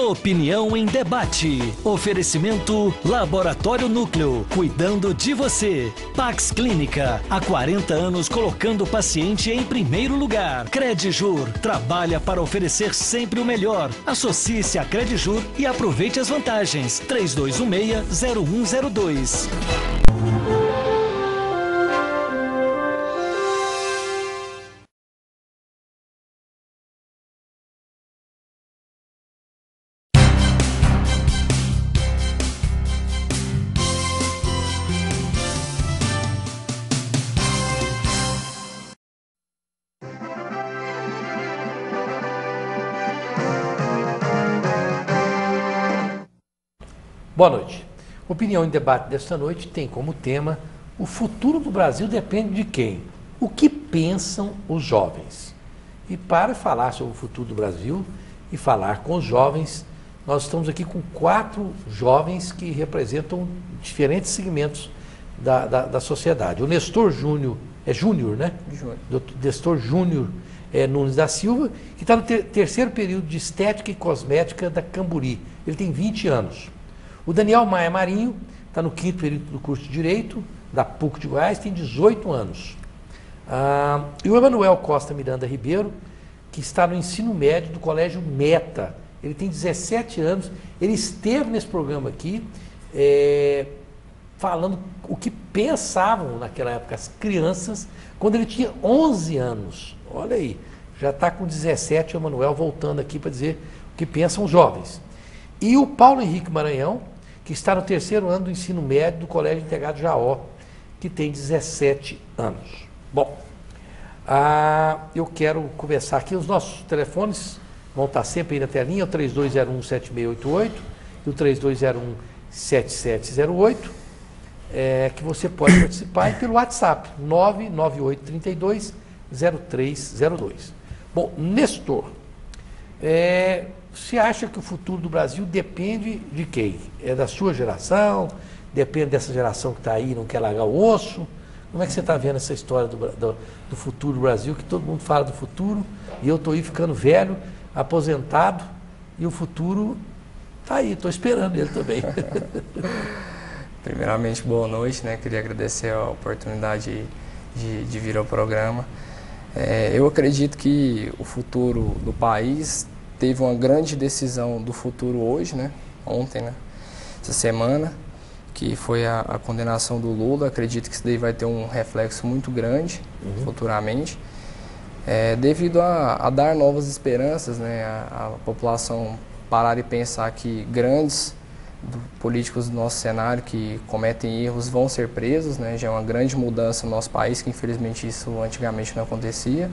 Opinião em debate. Oferecimento Laboratório Núcleo, cuidando de você. Pax Clínica, há 40 anos colocando o paciente em primeiro lugar. Credijur, trabalha para oferecer sempre o melhor. Associe-se a Credijur e aproveite as vantagens. 3216-0102. Boa noite. Opinião em debate desta noite tem como tema: o futuro do Brasil depende de quem? O que pensam os jovens? E para falar sobre o futuro do Brasil e falar com os jovens, nós estamos aqui com 4 jovens que representam diferentes segmentos da sociedade. O Nestor Júnior, é Júnior, né? Júnior. Nestor Júnior Nunes da Silva, que está no terceiro período de Estética e Cosmética da Camburi. Ele tem 20 anos. O Daniel Maia Marinho está no 5º período do curso de Direito, da PUC de Goiás, tem 18 anos. E o Emanuel Costa Miranda Ribeiro, que está no ensino médio do Colégio Meta. Ele tem 17 anos, ele esteve nesse programa aqui, falando o que pensavam naquela época as crianças, quando ele tinha 11 anos. Olha aí, já está com 17, o Emanuel voltando aqui para dizer o que pensam os jovens. E o Paulo Henrique Maranhão, que está no 3º ano do ensino médio do Colégio Integrado Jaó, que tem 17 anos. Bom, eu quero começar aqui. Os nossos telefones vão estar sempre aí na telinha, o 3201-7688 e o 3201-7708, que você pode participar, e pelo WhatsApp, 99832-0302. Bom, Nestor, você acha que o futuro do Brasil depende de quem? É da sua geração? Depende dessa geração que está aí e não quer largar o osso? Como é que você está vendo essa história do futuro do Brasil, que todo mundo fala do futuro, e eu estou aí ficando velho, aposentado, e o futuro está aí, estou esperando ele também. Primeiramente, boa noite, né? Queria agradecer a oportunidade de vir ao programa. Eu acredito que o futuro do país teve uma grande decisão do futuro hoje, né? Ontem, né? Essa semana, que foi a condenação do Lula. Acredito que isso daí vai ter um reflexo muito grande futuramente, devido a dar novas esperanças, né? A população parar e pensar que grandes políticos do nosso cenário que cometem erros vão ser presos, né? Já é uma grande mudança no nosso país, que infelizmente isso antigamente não acontecia.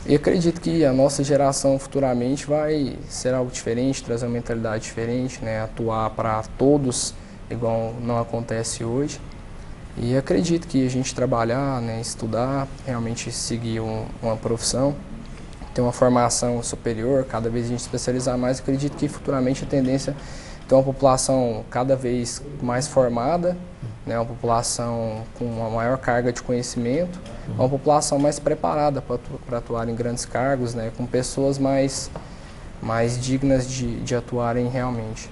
E acredito que a nossa geração futuramente vai ser algo diferente, trazer uma mentalidade diferente, né? Atuar para todos, igual não acontece hoje. E acredito que a gente trabalhar, né, estudar, realmente seguir uma profissão, ter uma formação superior, cada vez a gente especializar mais, acredito que futuramente a tendência é ter uma população cada vez mais formada, né, uma população com uma maior carga de conhecimento, uma população mais preparada para atuar em grandes cargos, né, com pessoas mais dignas de atuarem realmente.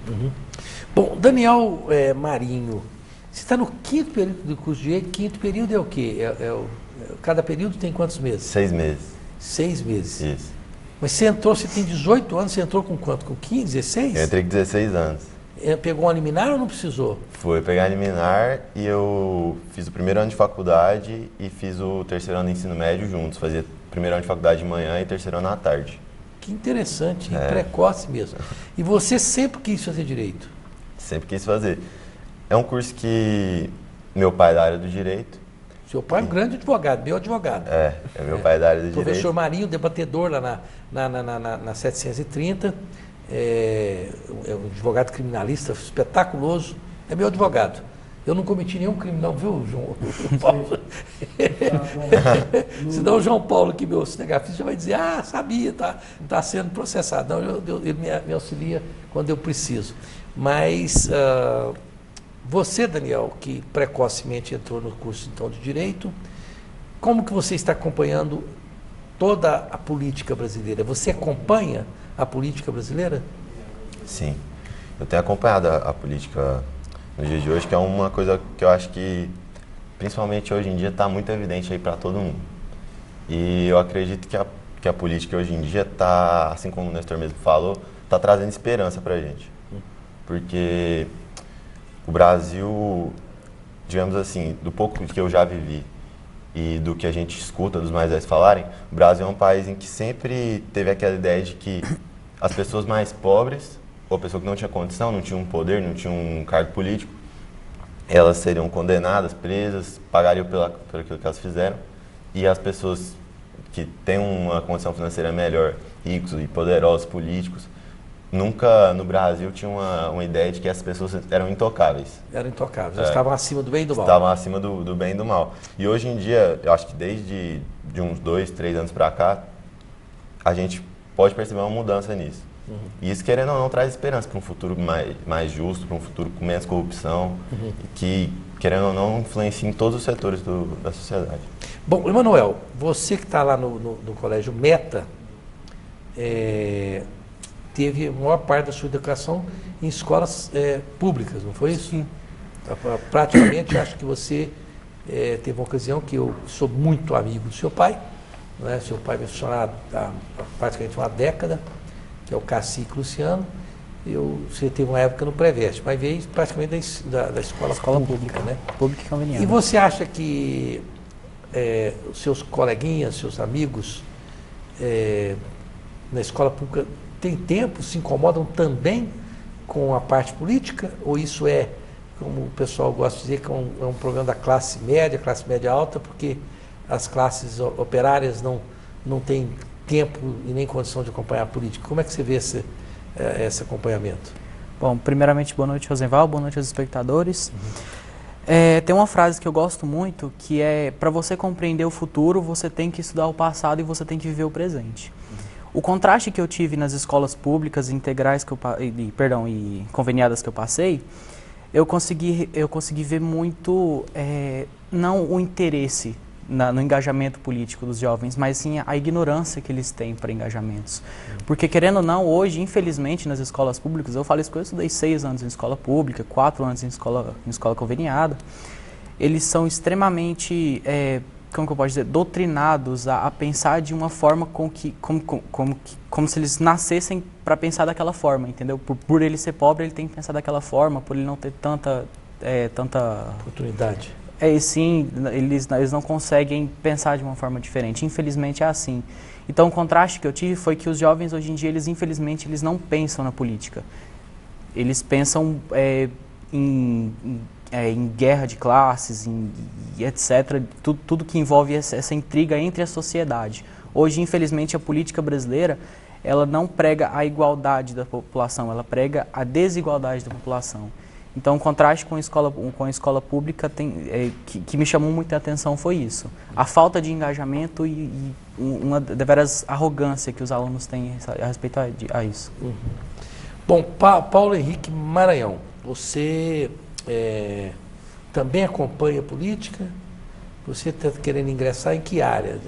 Bom, Daniel Marinho, você está no 5º período do curso de Direito. 5º período é o quê? Cada período tem quantos meses? 6 meses. 6 meses? Isso. Mas você entrou, você tem 18 anos, você entrou com quanto? Com 15, 16? Eu entrei com 16 anos. Pegou uma liminar ou não precisou? Foi pegar a liminar e eu fiz o 1º ano de faculdade e fiz o 3º ano de ensino médio juntos. Fazia 1º ano de faculdade de manhã e 3º ano à tarde. Que interessante, precoce mesmo. E você sempre quis fazer direito? Sempre quis fazer. É um curso que meu pai é da área do direito. Seu pai é um grande advogado, meu advogado. Meu pai é da área do direito. Professor Marinho, debatedor lá na 730, é um advogado criminalista espetaculoso, é meu advogado. Eu não cometi nenhum crime não, viu, João Paulo? Senão o João Paulo, que meu cinegrafista, já vai dizer, sabia, tá sendo processado. Não, ele me auxilia quando eu preciso. Mas você, Daniel, que precocemente entrou no curso então de Direito, como que você está acompanhando toda a política brasileira? Você acompanha a política brasileira? Sim. Eu tenho acompanhado a política no dia de hoje, que é uma coisa que eu acho que, principalmente hoje em dia, está muito evidente aí para todo mundo. E eu acredito que a política hoje em dia está, assim como o Nestor mesmo falou, está trazendo esperança para a gente. Porque o Brasil, digamos assim, do pouco que eu já vivi e do que a gente escuta dos mais velhos falarem, o Brasil é um país em que sempre teve aquela ideia de que as pessoas mais pobres, ou a pessoa que não tinha condição, não tinha um poder, não tinha um cargo político, elas seriam condenadas, presas, pagariam por aquilo que elas fizeram, e as pessoas que têm uma condição financeira melhor, ricos e poderosos políticos, nunca no Brasil tinha uma ideia de que essas pessoas eram intocáveis. Eram intocáveis, elas estavam acima do bem e do mal. Estavam acima do bem e do mal. E hoje em dia, eu acho que desde de uns 2, 3 anos para cá, a gente pode perceber uma mudança nisso. E isso, querendo ou não, traz esperança para um futuro mais justo, para um futuro com menos corrupção, e que, querendo ou não, influencia em todos os setores da sociedade. Bom, Emanuel, você que está lá no Colégio Meta, teve a maior parte da sua educação em escolas públicas, não foi isso? Sim. Praticamente, acho que você teve uma ocasião que eu sou muito amigo do seu pai, né? Seu pai me funcionário há praticamente uma década, que é o Cacique Luciano. Você teve uma época no Preveste, mas veio praticamente da escola pública, né? Pública e conveniada. E você acha que os seus coleguinhas, seus amigos na escola pública têm tempo, se incomodam também com a parte política? Ou isso é, como o pessoal gosta de dizer, que é um problema da classe média alta, porque as classes operárias não têm tempo e nem condição de acompanhar a política? Como é que você vê esse acompanhamento? Bom, primeiramente, boa noite, Rosenval, boa noite aos espectadores. Tem uma frase que eu gosto muito, que é: para você compreender o futuro, você tem que estudar o passado e você tem que viver o presente. O contraste que eu tive nas escolas públicas integrais e conveniadas que eu passei, eu consegui ver muito, não o interesse no engajamento político dos jovens, mas sim a ignorância que eles têm para engajamentos. Porque, querendo ou não, hoje, infelizmente, nas escolas públicas, eu falo isso porque eu estudei 6 anos em escola pública, 4 anos em escola conveniada, eles são extremamente, como que eu posso dizer, doutrinados a pensar de uma forma como se eles nascessem para pensar daquela forma, entendeu? Por ele ser pobre, ele tem que pensar daquela forma, por ele não ter tanta oportunidade. Sim, eles não conseguem pensar de uma forma diferente. Infelizmente é assim. Então o contraste que eu tive foi que os jovens hoje em dia, infelizmente, eles não pensam na política. Eles pensam em guerra de classes, e etc. Tudo que envolve essa intriga entre a sociedade. Hoje, infelizmente, a política brasileira, ela não prega a igualdade da população, ela prega a desigualdade da população. Então, o contraste com a escola pública que me chamou muita atenção foi isso. A falta de engajamento e uma deveras arrogância que os alunos têm a respeito a isso. Bom, Paulo Henrique Maranhão, você também acompanha política? Você está querendo ingressar em que área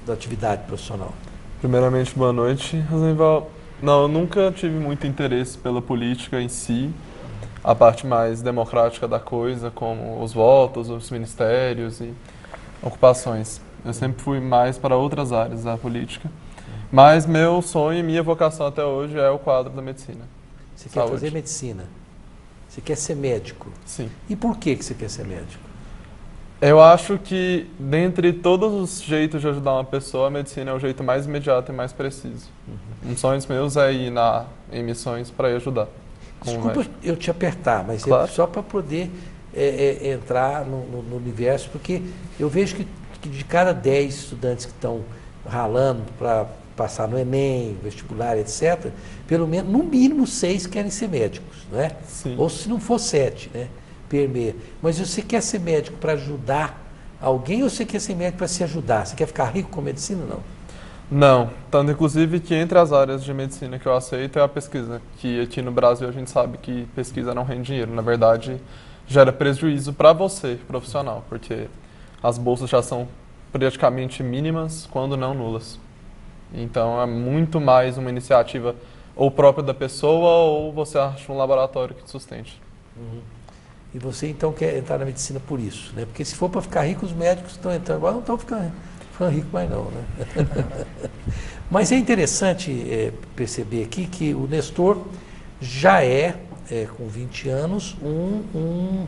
da atividade profissional? Primeiramente, boa noite, Rosenval. Não, eu nunca tive muito interesse pela política em si, a parte mais democrática da coisa, como os votos, os ministérios e ocupações. Eu sempre fui mais para outras áreas da política, mas meu sonho e minha vocação até hoje é o quadro da medicina. Você quer fazer medicina? Você quer ser médico? Sim. E por que você quer ser médico? Eu acho que, dentre todos os jeitos de ajudar uma pessoa, a medicina é o jeito mais imediato e mais preciso. Um sonho meus é ir em missões para ajudar. Desculpa eu te apertar, mas claro. Só para poder entrar no universo, porque eu vejo que de cada 10 estudantes que estão ralando para passar no Enem, vestibular, etc., pelo menos, no mínimo, 6 querem ser médicos, não é? Sim. Ou se não for 7, né? Permeia. Mas você quer ser médico para ajudar alguém ou você quer ser médico para se ajudar? Você quer ficar rico com medicina? Não. Não. Tanto, inclusive, que entre as áreas de medicina que eu aceito é a pesquisa. Que aqui no Brasil a gente sabe que pesquisa não rende dinheiro. Na verdade, gera prejuízo para você, profissional, porque as bolsas já são praticamente mínimas, quando não nulas. Então é muito mais uma iniciativa ou própria da pessoa ou você acha um laboratório que te sustente. E você então quer entrar na medicina por isso, né? Porque se for para ficar rico, os médicos que estão entrando agora não estão ficando ricos mais não, né? Mas é interessante perceber aqui que o Nestor já com 20 anos, um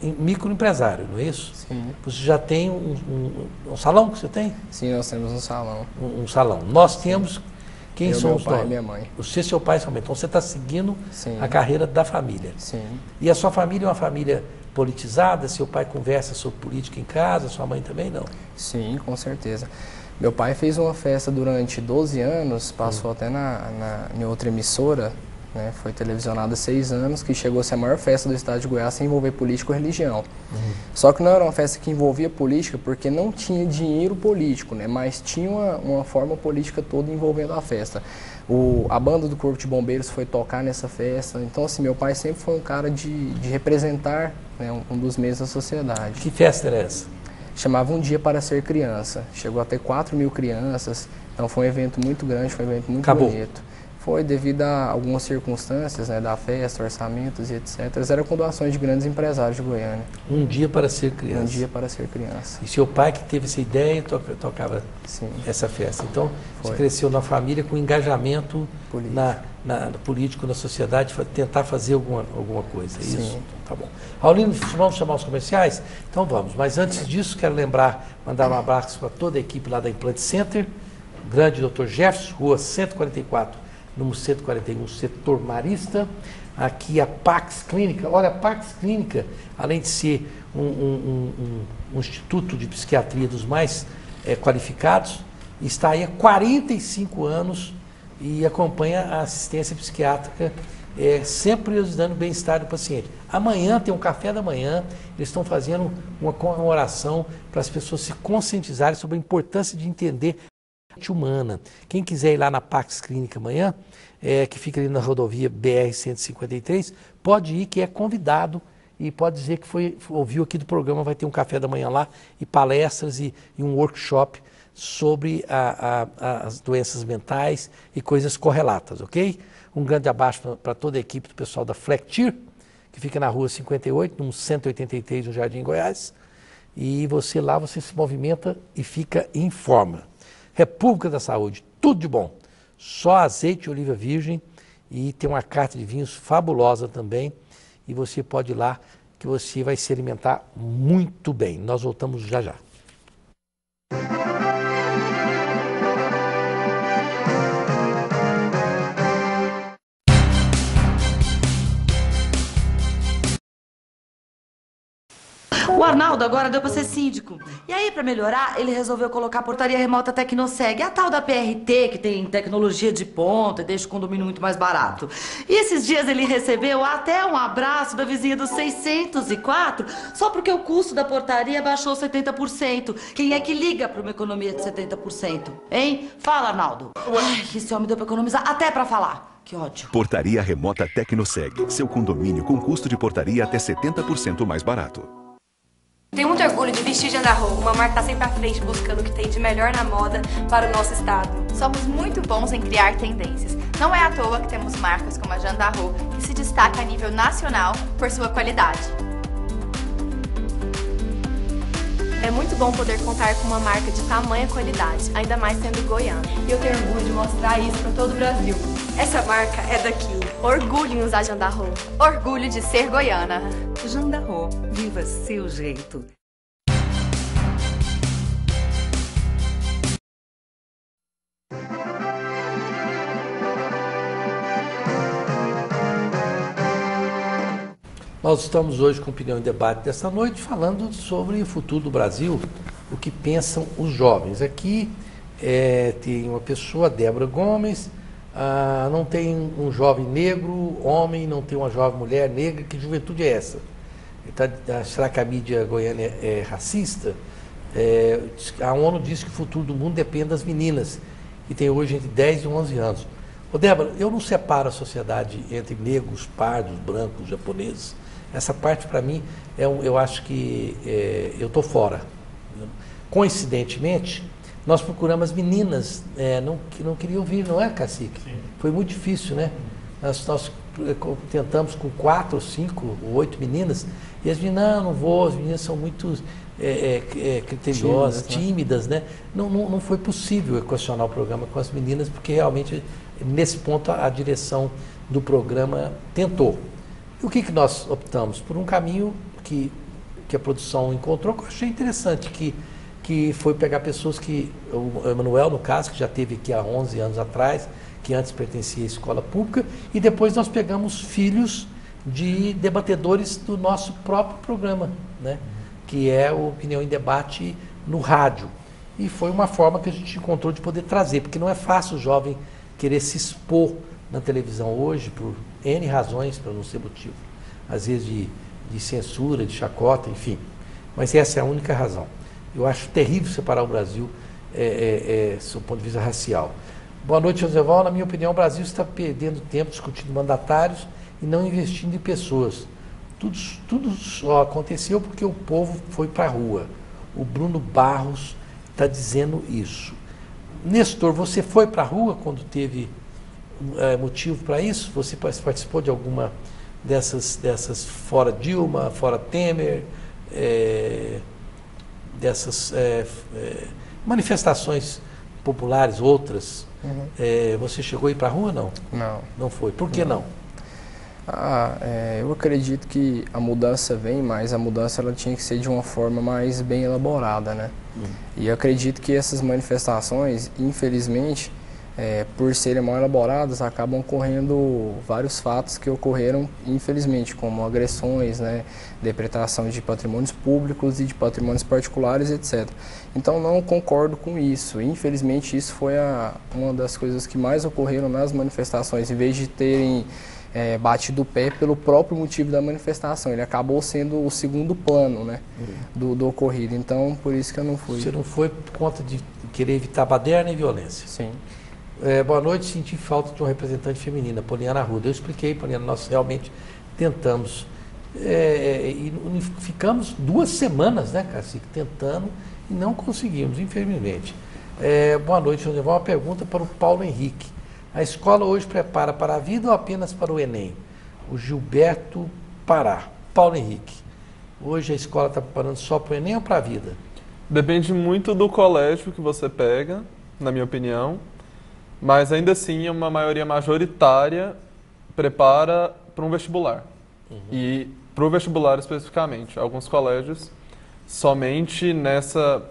microempresário, não é isso? Sim. Você já tem um salão que você tem? Sim, nós temos um salão. Um salão. Nós temos... Quem Eu, são meu os pai donos? e minha mãe. Você e seu pai são. Então você está seguindo Sim. a carreira da família. Sim. E a sua família é uma família politizada? Seu pai conversa sobre política em casa, sua mãe também não? Sim, com certeza. Meu pai fez uma festa durante 12 anos, passou até em outra emissora, né, foi televisionada há 6 anos, que chegou a ser a maior festa do estado de Goiás sem envolver política ou religião. Só que não era uma festa que envolvia política porque não tinha dinheiro político, né, mas tinha uma forma política toda envolvendo a festa. A banda do Corpo de Bombeiros foi tocar nessa festa, então assim, meu pai sempre foi um cara de representar, né, um dos meios da sociedade. Que festa era essa? Chamava Um Dia para Ser Criança, chegou a ter 4.000 crianças, então foi um evento muito grande, foi um evento muito bonito. Foi devido a algumas circunstâncias, né, da festa, orçamentos e etc. Era com doações de grandes empresários de Goiânia. Um Dia para Ser Criança. Um Dia para Ser Criança. E seu pai que teve essa ideia tocava Sim. essa festa. Então, Foi. você cresceu na família com engajamento político na sociedade, tentar fazer alguma coisa, é isso? Sim. Tá bom. Raulino, vamos chamar os comerciais? Então vamos. Mas antes disso, quero mandar um abraço para toda a equipe lá da Implant Center, grande Dr. Jefferson, rua 144, número 141, setor Marista. Aqui a Pax Clínica. Olha, a Pax Clínica, além de ser um instituto de psiquiatria dos mais qualificados, está aí há 45 anos e acompanha a assistência psiquiátrica, sempre dando bem-estar do paciente. Amanhã tem um café da manhã, eles estão fazendo uma comemoração para as pessoas se conscientizarem sobre a importância de entender humana. Quem quiser ir lá na Pax Clínica amanhã, que fica ali na rodovia BR-153, pode ir, que é convidado e pode dizer que ouviu aqui do programa, vai ter um café da manhã lá e palestras e um workshop sobre as doenças mentais e coisas correlatas, ok? Um grande abraço para toda a equipe do pessoal da Flectir, que fica na rua 58, número 183, no Jardim Goiás. E você lá, você se movimenta e fica em forma. República da Saúde, tudo de bom. Só azeite de oliva virgem e tem uma carta de vinhos fabulosa também. E você pode ir lá que você vai se alimentar muito bem. Nós voltamos já já. O Arnaldo agora deu pra ser síndico. E aí, pra melhorar, ele resolveu colocar a portaria remota Tecnoseg, a tal da PRT, que tem tecnologia de ponta e deixa o condomínio muito mais barato. E esses dias ele recebeu até um abraço da vizinha do 604, só porque o custo da portaria baixou 70%. Quem é que liga pra uma economia de 70%? Hein? Fala, Arnaldo. Ai, esse homem deu pra economizar até pra falar. Que ódio. Portaria remota Tecnoseg. Seu condomínio com custo de portaria até 70% mais barato. Tenho muito orgulho de vestir Jandarro, uma marca que tá sempre à frente buscando o que tem de melhor na moda para o nosso estado. Somos muito bons em criar tendências. Não é à toa que temos marcas como a Jandarro, que se destaca a nível nacional por sua qualidade. É muito bom poder contar com uma marca de tamanha qualidade, ainda mais sendo goiana. E eu tenho orgulho de mostrar isso para todo o Brasil. Essa marca é daqui. Orgulho em usar Jandarro. Orgulho de ser goiana. Jandarro, viva seu jeito. Nós estamos hoje com Opinião em Debate desta noite falando sobre o futuro do Brasil, o que pensam os jovens. Aqui tem uma pessoa, Débora Gomes, não tem um jovem negro, homem, não tem uma jovem mulher negra. Que juventude é essa? Será que a mídia goiana é racista? A ONU diz que o futuro do mundo depende das meninas, que tem hoje entre 10 e 11 anos. Ô Débora, eu não separo a sociedade entre negros, pardos, brancos, japoneses. Essa parte, para mim, eu acho que eu estou fora. Coincidentemente, Nós procuramos as meninas, que não queriam vir, não é, Cacique? Sim. Foi muito difícil, né? Nós tentamos com 4, 5, 8 meninas, e as meninas, não vou, as meninas são muito criteriosas, tímidas, né? Não foi possível equacionar o programa com as meninas, porque realmente, nesse ponto, a direção do programa tentou. E o que nós optamos? Por um caminho que a produção encontrou, que eu achei interessante, que foi pegar pessoas que, o Emanuel, no caso, que já esteve aqui há 11 anos atrás, que antes pertencia à escola pública, e depois nós pegamos filhos de debatedores do nosso próprio programa, né? Que é o Opinião em Debate no rádio. E foi uma forma que a gente encontrou de poder trazer, porque não é fácil o jovem querer se expor na televisão hoje, por N razões, para não ser motivo, às vezes de censura, de chacota, enfim. Mas essa é a única razão. Eu acho terrível separar o Brasil do ponto de vista racial. Boa noite, Joséval. Na minha opinião, o Brasil está perdendo tempo discutindo mandatários e não investindo em pessoas. Tudo só aconteceu porque o povo foi para a rua. O Bruno Barros está dizendo isso. Nestor, você foi para a rua quando teve motivo para isso? Você participou de alguma dessas fora Dilma, fora Temer, dessas manifestações populares, outras? Você chegou a ir para a rua, não? Não. Não foi. Por que não? Eu acredito que a mudança vem, mas a mudança ela tinha que ser de uma forma mais bem elaborada, né? E eu acredito que essas manifestações, infelizmente, por serem mal elaboradas, acabam ocorrendo vários fatos que ocorreram, infelizmente, como agressões, né, depredação de patrimônios públicos e de patrimônios particulares, etc. Então, não concordo com isso. Infelizmente, isso foi uma das coisas que mais ocorreram nas manifestações, em vez de terem batido o pé pelo próprio motivo da manifestação. Ele acabou sendo o segundo plano, né, do ocorrido. Então, por isso que eu não fui. Você não foi por conta de querer evitar baderna e violência? Sim. Boa noite, senti falta de uma representante feminina, Poliana Arruda. Eu expliquei, Poliana, nós realmente tentamos. E ficamos 2 semanas, né, Cacique, tentando e não conseguimos, infelizmente. Boa noite, José. Uma pergunta para o Paulo Henrique. A escola hoje prepara para a vida ou apenas para o Enem? O Gilberto Pará. Paulo Henrique, hoje a escola está preparando só para o Enem ou para a vida? Depende muito do colégio que você pega, na minha opinião. Mas ainda assim, uma maioria majoritária prepara para um vestibular. E para o vestibular especificamente. Alguns colégios, somente nessa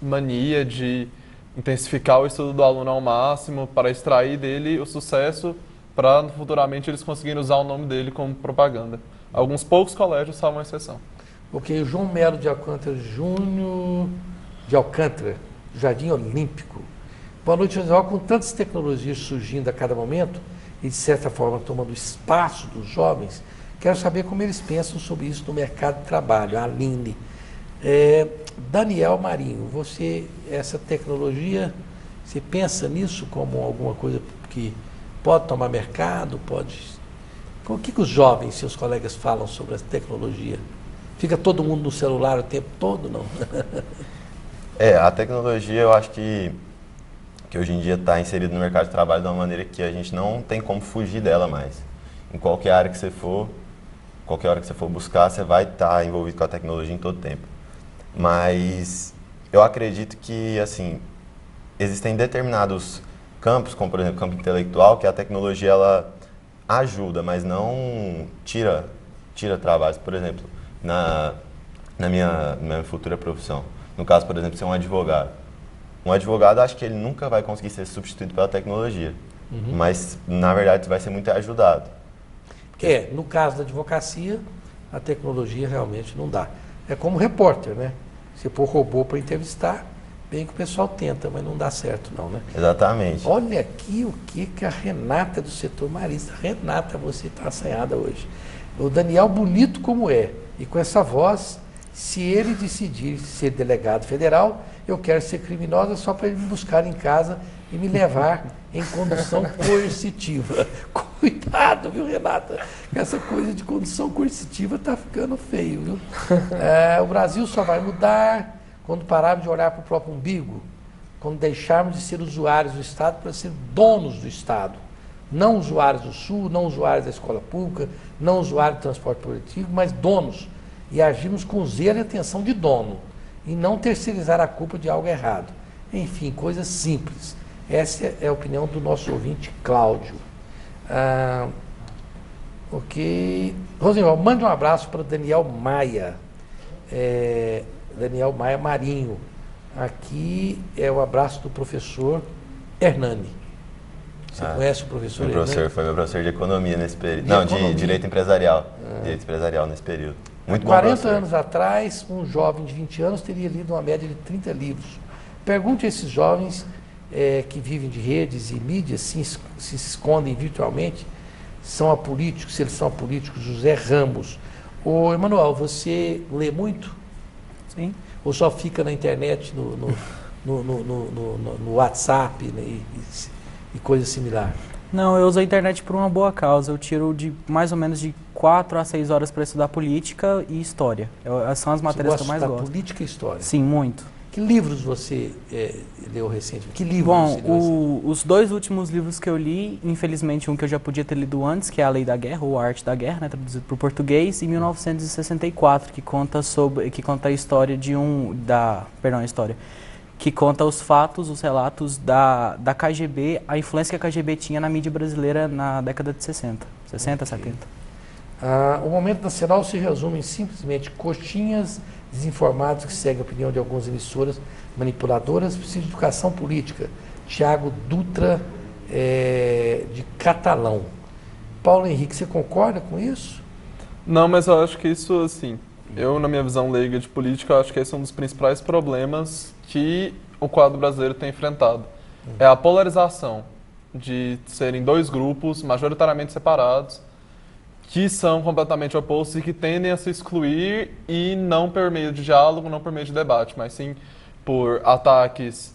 mania de intensificar o estudo do aluno ao máximo para extrair dele o sucesso, para futuramente eles conseguirem usar o nome dele como propaganda. Alguns poucos colégios salvam a exceção. Ok, o João Melo de Alcântara Júnior, de Alcântara, Jardim Olímpico. Boa noite, José. Com tantas tecnologias surgindo a cada momento e, de certa forma, tomando espaço dos jovens, quero saber como eles pensam sobre isso no mercado de trabalho. A Aline. Daniel Marinho, essa tecnologia, você pensa nisso como alguma coisa que pode tomar mercado? O que os jovens, seus colegas, falam sobre a tecnologia? Fica todo mundo no celular o tempo todo, não? A tecnologia, eu acho que hoje em dia está inserida no mercado de trabalho de uma maneira que a gente não tem como fugir dela mais. Em qualquer área que você for, qualquer hora que você for buscar, você vai estar envolvido com a tecnologia em todo tempo. Mas eu acredito que, assim, existem determinados campos, como por exemplo o campo intelectual, que a tecnologia ela ajuda, mas não tira trabalhos. Por exemplo, na minha futura profissão, no caso, por exemplo, ser um advogado. Um advogado, acho que ele nunca vai conseguir ser substituído pela tecnologia, mas na verdade vai ser muito ajudado. No caso da advocacia, a tecnologia realmente não dá. É como repórter, né? Se for robô para entrevistar, bem que o pessoal tenta, mas não dá certo não, né? Exatamente. Olha aqui o que a Renata do setor marista. Renata, você está assanhada hoje. O Daniel, bonito como é, e com essa voz, se ele decidir ser delegado federal, eu quero ser criminosa só para ele me buscar em casa e me levar em condução coercitiva. Cuidado, viu, Renata? Essa coisa de condução coercitiva está ficando feio, viu? O Brasil só vai mudar quando pararmos de olhar para o próprio umbigo. quando deixarmos de ser usuários do Estado para ser donos do Estado. Não usuários do SUS, não usuários da escola pública, não usuários do transporte coletivo, mas donos. E agirmos com zelo e atenção de dono. E não terceirizar a culpa de algo errado. Enfim, coisas simples. Essa é a opinião do nosso ouvinte Cláudio. Ok. Rosenval, mande um abraço para Daniel Maia. Daniel Maia Marinho. Aqui é o abraço do professor Hernani. Você conhece o professor Hernani? Foi meu professor de economia nesse período. Não, de direito empresarial. Direito empresarial nesse período. Muito bom 40 anos atrás, um jovem de 20 anos teria lido uma média de 30 livros. Pergunte a esses jovens que vivem de redes e mídias, se escondem virtualmente, são apolíticos, se eles são apolíticos. José Ramos. Ô, Emanuel, você lê muito? Sim. Ou só fica na internet, no WhatsApp, né, e coisa similar? Não, eu uso a internet por uma boa causa. Eu tiro de mais ou menos de 4 a 6 horas para estudar política e história. São as matérias que eu mais gosto. Política e história? Sim, muito. Que livros você leu recentemente? Que livros Bom, você leu recentemente? Os 2 últimos livros que eu li, infelizmente um que eu já podia ter lido antes, que é A Lei da Guerra, ou A Arte da Guerra, né, traduzido para o português, em 1964, que conta a história que conta os fatos, os relatos da KGB, a influência que a KGB tinha na mídia brasileira na década de 60, 70. O Momento Nacional se resume em simplesmente coxinhas desinformados que seguem a opinião de algumas emissoras manipuladoras. Precisa de educação política. Tiago Dutra, de Catalão. Paulo Henrique, você concorda com isso? Não, mas eu acho que isso, assim, na minha visão leiga de política, eu acho que esse é um dos principais problemas que o quadro brasileiro tem enfrentado. É a polarização de serem 2 grupos majoritariamente separados, que são completamente opostos e que tendem a se excluir, e não por meio de diálogo, não por meio de debate, mas sim por ataques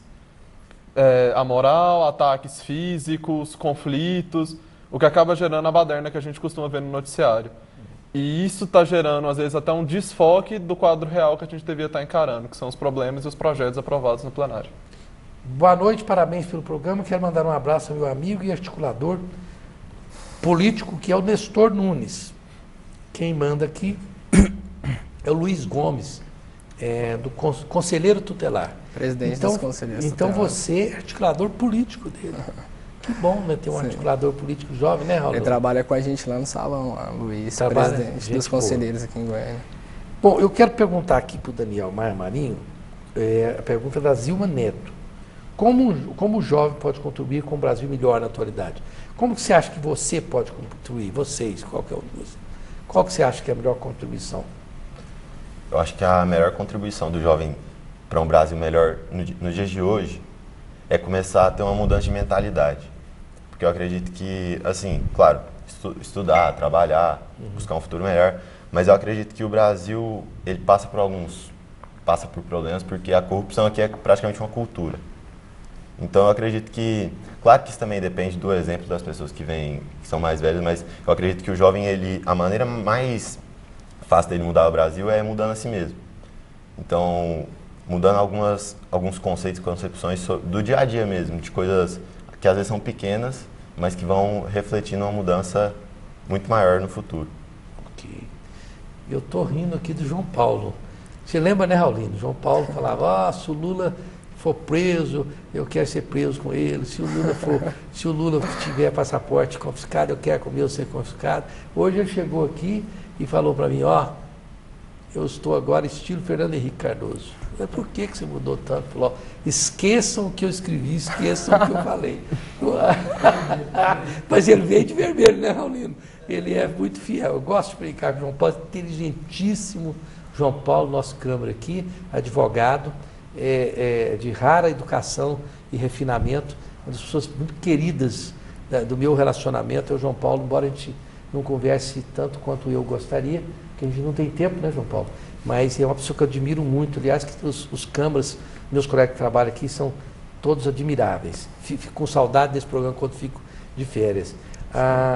à moral, ataques físicos, conflitos, o que acaba gerando a baderna que a gente costuma ver no noticiário. E isso está gerando, às vezes, até um desfoque do quadro real que a gente devia estar encarando, que são os problemas e os projetos aprovados no plenário. Boa noite, parabéns pelo programa. Quero mandar um abraço ao meu amigo e articulador político, que é o Nestor Nunes. Quem manda aqui é o Luiz Gomes, do Conselheiro Tutelar. Presidente dos Conselheiros Então Tutelares. você é articulador político dele. Que bom, né, ter um articulador político jovem, né, Raul? Ele trabalha com a gente lá no salão, Luiz, presidente dos conselheiros aqui em Goiânia. Bom, eu quero perguntar aqui para o Daniel Maia Marinho, a pergunta da Zilma Neto. Como o jovem pode contribuir com o Brasil melhor na atualidade? Como que você acha que você pode contribuir? Vocês, qualquer um de vocês. Qual que você acha que é a melhor contribuição? Eu acho que a melhor contribuição do jovem para um Brasil melhor nos dias de hoje é começar a ter uma mudança de mentalidade. Porque eu acredito que, assim, claro, estudar, trabalhar, buscar um futuro melhor, mas eu acredito que o Brasil, ele passa por problemas, porque a corrupção aqui é praticamente uma cultura. Então eu acredito que, claro que isso também depende do exemplo das pessoas que são mais velhas, mas eu acredito que o jovem, a maneira mais fácil dele mudar o Brasil é mudando a si mesmo. Então, mudando alguns conceitos, concepções do dia a dia mesmo, de coisas que às vezes são pequenas, mas que vão refletir numa mudança muito maior no futuro. Ok. Eu estou rindo aqui do João Paulo. Você lembra, né, Raulino? João Paulo falava, se o Lula for preso, eu quero ser preso com ele. Se o Lula tiver passaporte confiscado, eu quero que o meu ser confiscado. Hoje ele chegou aqui e falou para mim, eu estou agora estilo Fernando Henrique Cardoso. Mas por que você mudou tanto? Falou, esqueçam o que eu escrevi, esqueçam o que eu falei. Mas ele veio de vermelho, né, Raulino? Ele é muito fiel. Eu gosto de brincar com o João Paulo, inteligentíssimo João Paulo, nosso Câmara aqui, advogado, de rara educação e refinamento, uma das pessoas muito queridas do meu relacionamento é o João Paulo, embora a gente não converse tanto quanto eu gostaria, porque a gente não tem tempo, né, João Paulo? Mas é uma pessoa que eu admiro muito. Aliás, que os câmaras, meus colegas que trabalham aqui, são todos admiráveis. Fico com saudade desse programa quando fico de férias.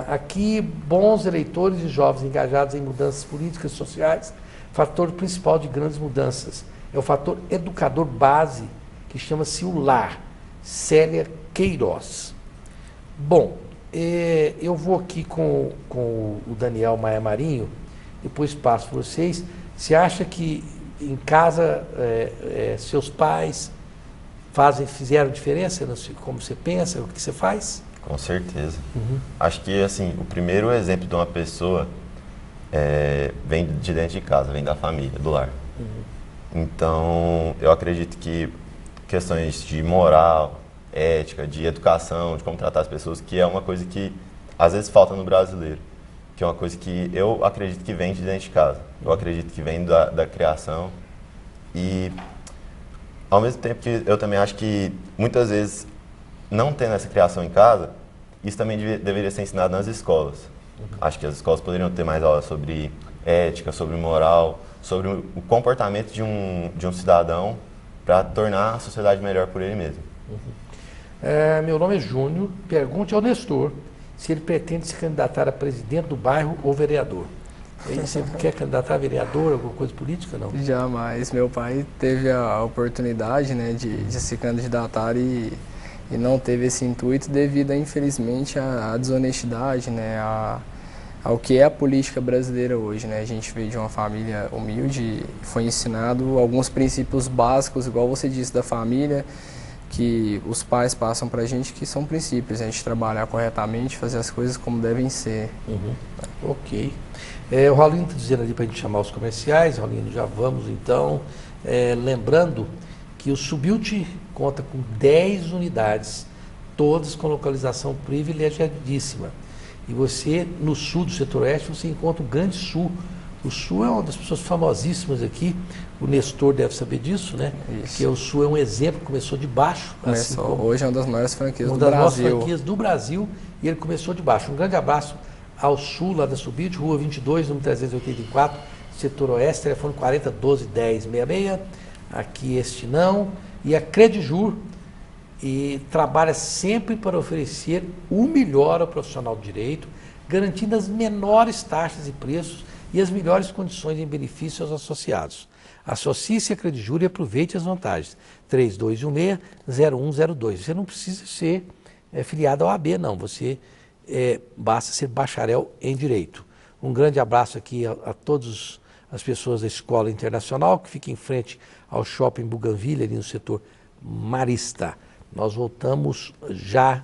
Aqui, bons eleitores e jovens engajados em mudanças políticas e sociais, fator principal de grandes mudanças. É o fator educador base que chama-se O Lar, Célia Queiroz. Bom, eu vou aqui com o Daniel Maia Marinho, depois passo para vocês. Você acha que em casa seus pais fizeram diferença, como você pensa, o que você faz? Com certeza. Acho que assim, o primeiro exemplo de uma pessoa vem de dentro de casa, vem da família, do lar. Então, eu acredito que questões de moral, ética, de educação, de como tratar as pessoas, que é uma coisa que às vezes falta no brasileiro, que é uma coisa que eu acredito que vem de dentro de casa. Eu acredito que vem da criação e, ao mesmo tempo que eu também acho que muitas vezes, não tendo essa criação em casa, isso também deveria ser ensinado nas escolas. Acho que as escolas poderiam ter mais aulas sobre ética, sobre moral, sobre o comportamento de um cidadão para tornar a sociedade melhor por ele mesmo. Meu nome é Júnior. Pergunte ao Nestor se ele pretende se candidatar a presidente do bairro ou vereador. Você quer candidatar a vereador, alguma coisa política, não? Jamais. Meu pai teve a oportunidade, né, de se candidatar e não teve esse intuito devido, infelizmente, à desonestidade, né, ao que é a política brasileira hoje, né? A gente veio de uma família humilde, foi ensinado alguns princípios básicos, igual você disse, da família, que os pais passam pra gente, que são princípios, a gente trabalhar corretamente, fazer as coisas como devem ser. Ok. O Raulino está dizendo ali para a gente chamar os comerciais. Raulino, já vamos então. Lembrando que o Subilt conta com 10 unidades, todas com localização privilegiadíssima. E você, no sul do setor oeste, você encontra o Grande Sul. O Sul é uma das pessoas famosíssimas aqui. O Nestor deve saber disso, né? Isso. Porque o Sul é um exemplo, começou de baixo. Assim hoje é uma das maiores franquias do Brasil. Uma das maiores franquias do Brasil, e ele começou de baixo. Um grande abraço ao Sul, lá da Subilt, Rua 22, número 384, setor oeste, telefone 40 12 10 66. Aqui este não. E a Credijur, e trabalha sempre para oferecer o melhor ao profissional de direito, garantindo as menores taxas e preços e as melhores condições em benefício aos associados. Associe-se a Credijur e aproveite as vantagens. 3216-0102. Você não precisa ser filiado ao AB, não. Você basta ser bacharel em Direito. Um grande abraço aqui a todas as pessoas da Escola Internacional, que fica em frente ao Shopping Bougainville, ali no setor Marista. Nós voltamos já.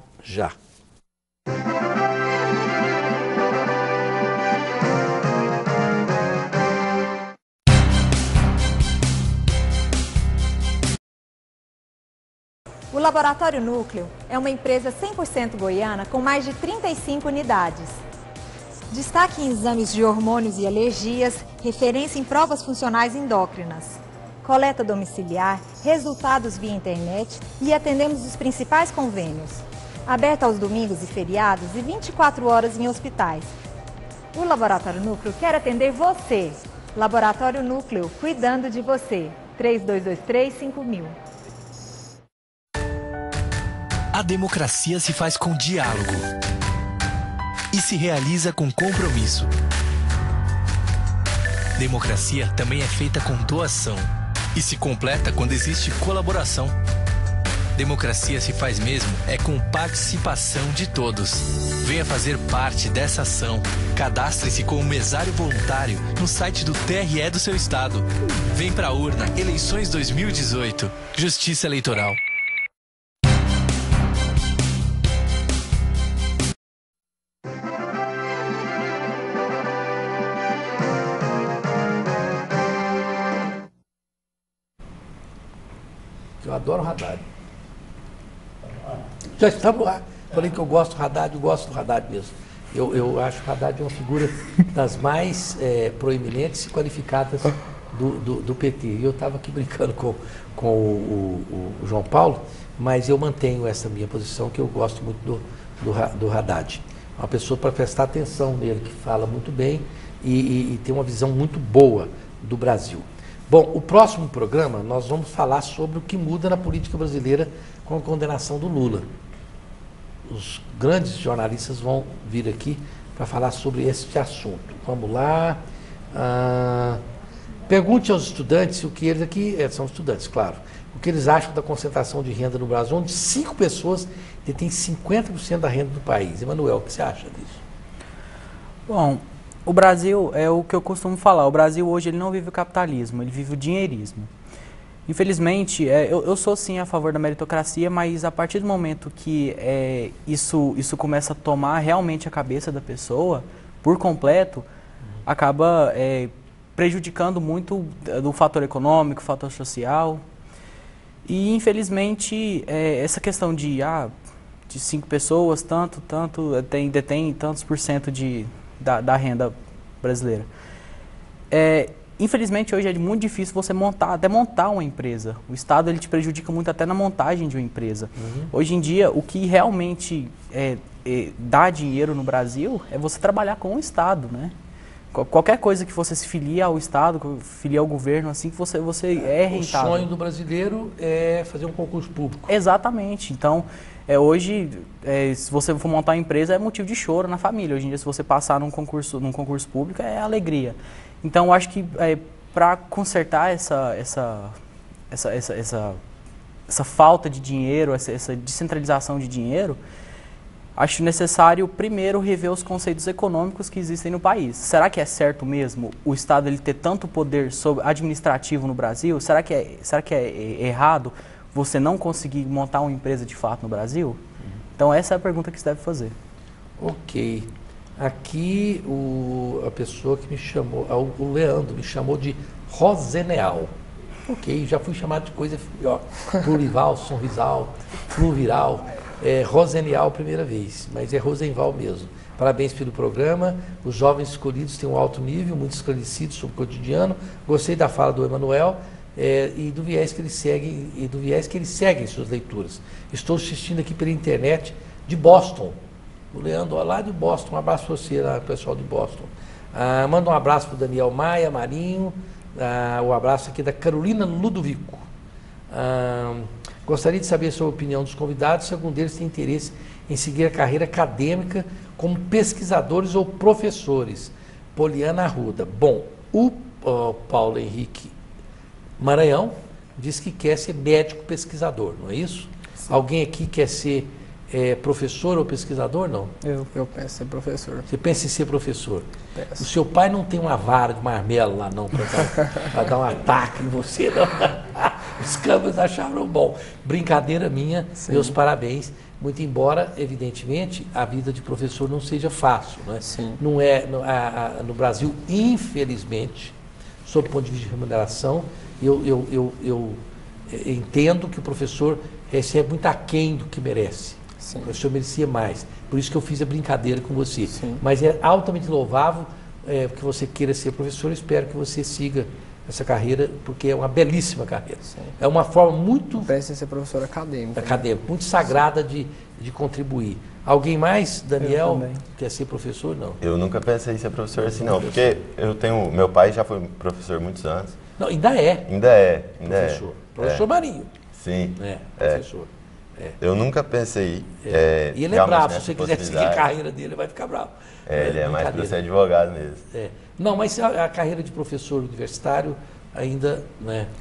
O Laboratório Núcleo é uma empresa 100% goiana com mais de 35 unidades. Destaque em exames de hormônios e alergias, referência em provas funcionais endócrinas. Coleta domiciliar, resultados via internet e atendemos os principais convênios. Aberto aos domingos e feriados e 24 horas em hospitais. O Laboratório Núcleo quer atender você. Laboratório Núcleo, cuidando de você. 3223-5000. A democracia se faz com diálogo e se realiza com compromisso. Democracia também é feita com doação e se completa quando existe colaboração. Democracia se faz mesmo com participação de todos. Venha fazer parte dessa ação. Cadastre-se como mesário voluntário no site do TRE do seu estado. Vem pra urna, eleições 2018. Justiça Eleitoral. Eu adoro o Haddad. Já estamos lá. Falei que eu gosto do Haddad, eu gosto do Haddad mesmo. Eu acho o Haddad uma figura das mais proeminentes e qualificadas do PT. E eu estava aqui brincando com o João Paulo, mas eu mantenho essa minha posição, que eu gosto muito do Haddad. Uma pessoa para prestar atenção nele, que fala muito bem e tem uma visão muito boa do Brasil. Bom, o próximo programa nós vamos falar sobre o que muda na política brasileira com a condenação do Lula. Os grandes jornalistas vão vir aqui para falar sobre este assunto. Vamos lá. Pergunte aos estudantes o que eles aqui, são estudantes, claro, o que eles acham da concentração de renda no Brasil, onde 5 pessoas detêm 50% da renda do país. Emanuel, o que você acha disso? Bom, o Brasil, é o que eu costumo falar, o Brasil hoje ele não vive o capitalismo, ele vive o dinheirismo. Infelizmente, eu sou sim a favor da meritocracia, mas a partir do momento que isso começa a tomar realmente a cabeça da pessoa, por completo, acaba prejudicando muito do fator econômico, fator social. E infelizmente, essa questão de 5 pessoas, detém tantos por cento da renda brasileira. Infelizmente, hoje é muito difícil você montar uma empresa. O Estado ele te prejudica muito até na montagem de uma empresa. Hoje em dia, o que realmente dá dinheiro no Brasil é você trabalhar com o Estado, né? Qualquer coisa que você se filie ao Estado, filie ao governo, assim, que você é rentável. O sonho do brasileiro é fazer um concurso público. Exatamente. Então, hoje, se você for montar uma empresa, é motivo de choro na família. Hoje em dia, se você passar num concurso público, é alegria. Então, eu acho que para consertar essa falta de dinheiro, essa descentralização de dinheiro, acho necessário primeiro rever os conceitos econômicos que existem no país. Será que é certo mesmo o Estado ele ter tanto poder administrativo no Brasil? Será que é errado você não conseguir montar uma empresa de fato no Brasil? Então essa é a pergunta que você deve fazer. Ok. Aqui a pessoa que me chamou, o Leandro, me chamou de Roseneal. Ok, já fui chamado de coisa pior. Plurival, sonrisal, fluviral. Roseneal primeira vez, mas é Rosenval mesmo. Parabéns pelo programa. Os jovens escolhidos têm um alto nível, muito esclarecidos sobre o cotidiano. Gostei da fala do Emanuel e do viés que eles seguem em suas leituras. Estou assistindo aqui pela internet de Boston. O Leandro, lá de Boston, um abraço para você, lá, pessoal de Boston. Manda um abraço para o Daniel Maia, Marinho, o abraço aqui da Carolina Ludovico. Gostaria de saber a sua opinião dos convidados, se algum deles tem interesse em seguir a carreira acadêmica como pesquisadores ou professores. Poliana Arruda. Bom, o Paulo Henrique Maranhão diz que quer ser médico pesquisador, não é isso? Sim. Alguém aqui quer ser professor ou pesquisador, não? Eu penso em ser professor. Você pensa em ser professor? Penso. O seu pai não tem uma vara de marmelo lá, não, para dar um ataque em você, não? Os câmeras acharam bom. Brincadeira minha, sim. Meus parabéns. Muito embora, evidentemente, a vida de professor não seja fácil, né? Sim. Não é no Brasil, infelizmente, sob o ponto de vista de remuneração, eu entendo que o professor recebe muito aquém do que merece. Sim. O professor merecia mais. Por isso que eu fiz a brincadeira com você. Sim. Mas é altamente louvável que você queira ser professor. Eu espero que você siga essa carreira, porque é uma belíssima carreira. Sim. É uma forma muito... Pensa em ser professor acadêmico. Acadêmico, muito sagrada de contribuir. Alguém mais, Daniel, quer ser professor? Não. Eu nunca pensei em ser professor assim, não. Porque meu pai já foi professor há muitos anos. Não, ainda é. Ainda é. Professor. Professor Marinho. Sim. Professor. Eu nunca pensei. E ele é bravo, se você quiser seguir a carreira dele, ele vai ficar bravo. Ele é mais para ser advogado mesmo. Não, mas a carreira de professor universitário ainda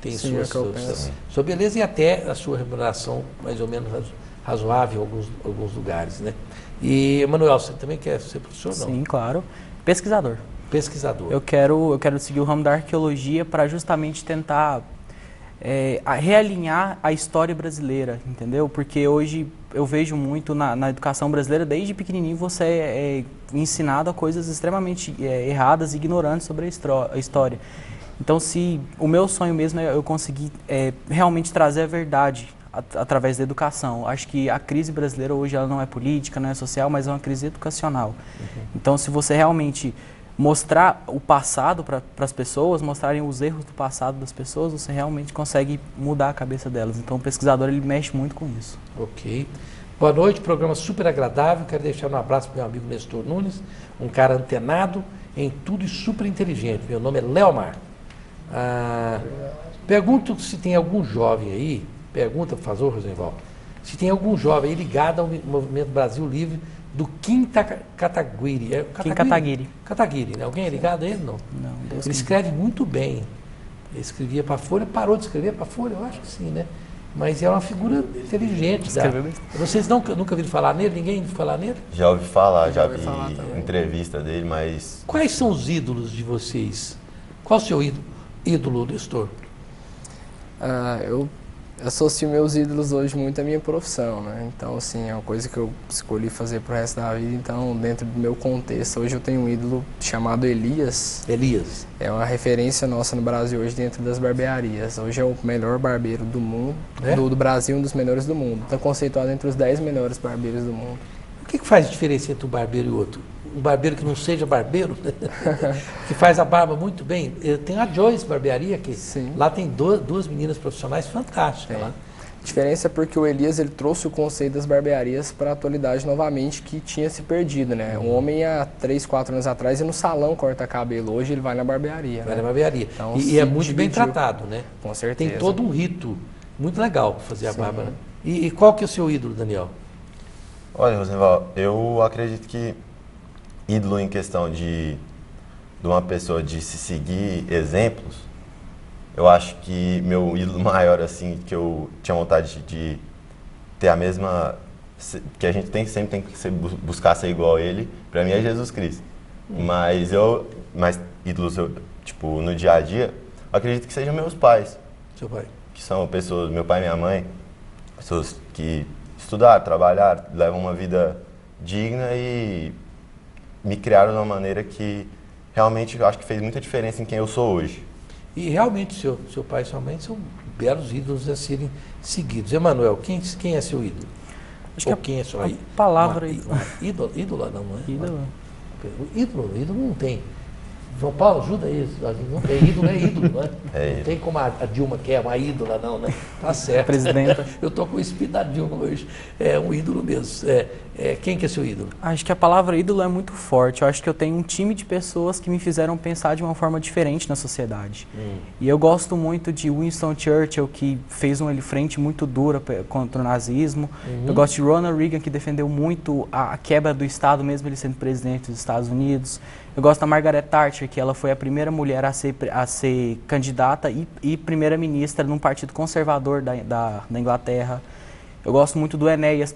tem sua beleza e até a sua remuneração mais ou menos razoável em alguns lugares, né? E, Emanuel, você também quer ser professor, não? Sim, claro. Pesquisador. Pesquisador. Eu quero seguir o ramo da arqueologia para justamente tentar realinhar a história brasileira, entendeu? Porque hoje eu vejo muito na educação brasileira, desde pequenininho você é ensinado a coisas extremamente erradas e ignorantes sobre a história. Então, se o meu sonho mesmo é eu conseguir realmente trazer a verdade através da educação. Acho que a crise brasileira hoje ela não é política, não é social, mas é uma crise educacional. Então, se você realmente mostrar o passado para as pessoas, mostrarem os erros do passado das pessoas, você realmente consegue mudar a cabeça delas. Então, o pesquisador ele mexe muito com isso. Ok. Boa noite, programa super agradável. Quero deixar um abraço para meu amigo Nestor Nunes, um cara antenado em tudo e super inteligente. Meu nome é Leomar. Pergunto se tem algum jovem aí, pergunta, por favor, Rosenval, se tem algum jovem aí ligado ao Movimento Brasil Livre do Kim Kataguiri. Kim Kataguiri. Kataguiri, né? Alguém é ligado a ele? Não. Não. Ele escreve muito bem. Ele escrevia para a Folha, parou de escrever para a Folha, eu acho que sim, né? Mas é uma figura inteligente. Vocês nunca viram falar nele? Ninguém viu falar nele? Já ouvi falar, já vi entrevista dele, mas... Quais são os ídolos de vocês? Qual o seu ídolo, Nestor? Eu associo meus ídolos hoje muito à minha profissão, né? Então, assim, é uma coisa que eu escolhi fazer pro resto da vida. Então, dentro do meu contexto, hoje eu tenho um ídolo chamado Elias. Elias. É uma referência nossa no Brasil hoje dentro das barbearias. Hoje é o melhor barbeiro do mundo, do Brasil, um dos melhores do mundo. Está conceituado entre os 10 melhores barbeiros do mundo. O que faz diferença entre um barbeiro e outro? Um barbeiro que não seja barbeiro, que faz a barba muito bem. Tem a Joyce Barbearia, que lá tem duas meninas profissionais fantásticas. Lá. A diferença é porque o Elias ele trouxe o conceito das barbearias para a atualidade novamente, que tinha se perdido, né? Um homem há 3, 4 anos atrás ia no salão cortar cabelo, hoje ele vai na barbearia. Vai na barbearia. Então, e é muito bem tratado, né? Com certeza. Tem todo um rito muito legal para fazer a barba. Né? E qual que é o seu ídolo, Daniel? Olha, Rosenval, eu acredito que ídolo em questão de uma pessoa de se seguir exemplos, eu acho que meu ídolo maior, assim, que eu tinha vontade de ter a mesma... que a gente sempre tem que buscar ser igual a ele, pra mim é Jesus Cristo. Mas ídolos, tipo, no dia a dia, eu acredito que sejam meus pais. Seu pai? Que são pessoas, meu pai e minha mãe, pessoas que estudaram, trabalharam, levam uma vida digna e me criaram de uma maneira que realmente eu acho que fez muita diferença em quem eu sou hoje. E realmente seu pai e sua mãe são belos ídolos a serem seguidos. Emanuel, quem é seu ídolo? Acho Ou que quem é sua ídolo? Palavra ídola não é? Ídolo não tem. João Paulo, ajuda isso. Não tem ídolo, é ídolo, não é? Não tem como a Dilma que é uma ídola, não, né? Tá certo. Presidenta. Eu tô com o espírito da Dilma hoje. É um ídolo mesmo. Quem que é seu ídolo? Acho que a palavra ídolo é muito forte. Eu acho que eu tenho um time de pessoas que me fizeram pensar de uma forma diferente na sociedade. E eu gosto muito de Winston Churchill, que fez uma frente muito dura contra o nazismo. Eu gosto de Ronald Reagan, que defendeu muito a quebra do Estado, mesmo ele sendo presidente dos Estados Unidos. Eu gosto da Margaret Thatcher, que ela foi a primeira mulher a ser candidata e primeira-ministra num partido conservador da Inglaterra. Eu gosto muito do Enéas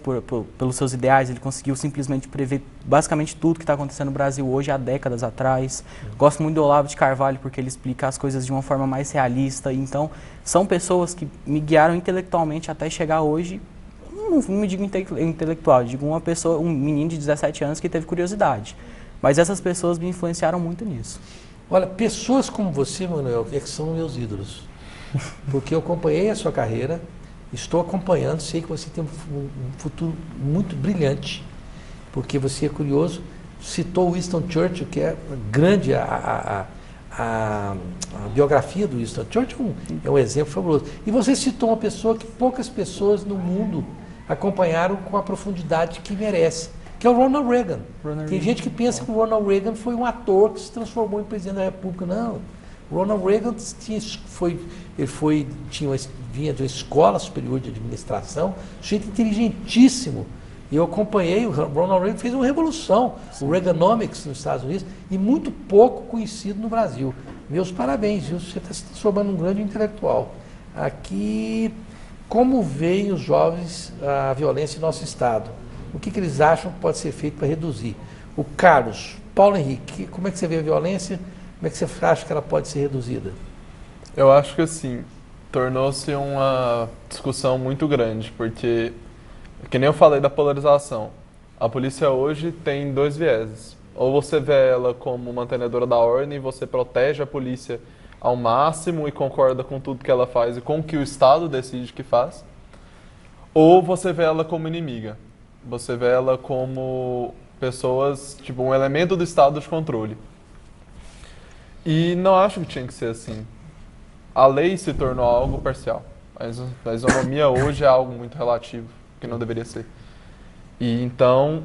pelos seus ideais, ele conseguiu simplesmente prever basicamente tudo que está acontecendo no Brasil hoje há décadas atrás. Gosto muito do Olavo de Carvalho porque ele explica as coisas de uma forma mais realista. Então, são pessoas que me guiaram intelectualmente até chegar hoje. Não me digo intelectual, digo uma pessoa, um menino de 17 anos que teve curiosidade. Mas essas pessoas me influenciaram muito nisso. Olha, pessoas como você, Manuel, que são meus ídolos. Porque eu acompanhei a sua carreira, estou acompanhando, sei que você tem um futuro muito brilhante, porque você é curioso. Citou Winston Churchill, que é grande a biografia do Winston Churchill, é um exemplo fabuloso. E você citou uma pessoa que poucas pessoas no mundo acompanharam com a profundidade que merece, que é o Ronald Reagan. Tem gente que pensa que o Ronald Reagan foi um ator que se transformou em presidente da República. Não. O Ronald Reagan vinha de uma escola superior de administração, gente inteligentíssimo. E eu acompanhei, o Ronald Reagan fez uma revolução, o Reaganomics nos Estados Unidos, e muito pouco conhecido no Brasil. Meus parabéns, viu? Você está se transformando num grande intelectual. Aqui, como veem os jovens a violência em nosso Estado? O que eles acham que pode ser feito para reduzir? O Carlos, Paulo Henrique, como é que você vê a violência? Como é que você acha que ela pode ser reduzida? Eu acho que assim, tornou-se uma discussão muito grande, porque, que nem eu falei da polarização, a polícia hoje tem 2 vieses. Ou você vê ela como mantenedora da ordem e você protege a polícia ao máximo e concorda com tudo que ela faz e com o que o Estado decide que faz, ou você vê ela como inimiga. Você vê ela como pessoas, tipo, um elemento do estado de controle. E não acho que tinha que ser assim. A lei se tornou algo parcial. A isonomia hoje é algo muito relativo, que não deveria ser. E então,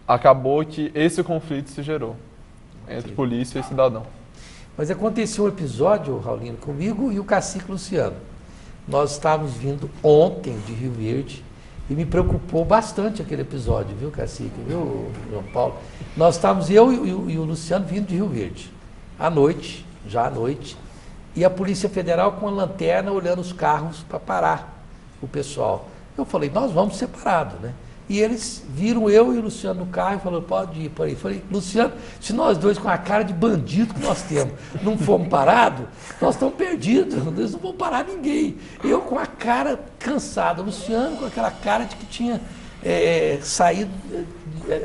acabou que esse conflito se gerou entre polícia e cidadão. Mas aconteceu um episódio, Raulino, comigo e o cacique Luciano. Nós estávamos vindo ontem de Rio Verde, e me preocupou bastante aquele episódio, viu, cacique, viu, João Paulo? Nós estávamos, eu e o Luciano, vindo de Rio Verde, já à noite, e a Polícia Federal com a lanterna olhando os carros para parar o pessoal. Eu falei, nós vamos separados, né? E eles viram eu e o Luciano no carro e falaram, pode ir por aí. Eu falei, Luciano, se nós dois com a cara de bandido que nós temos não fomos parados, nós estamos perdidos, eles não vão parar ninguém. Eu com a cara cansada, o Luciano com aquela cara de que tinha saído,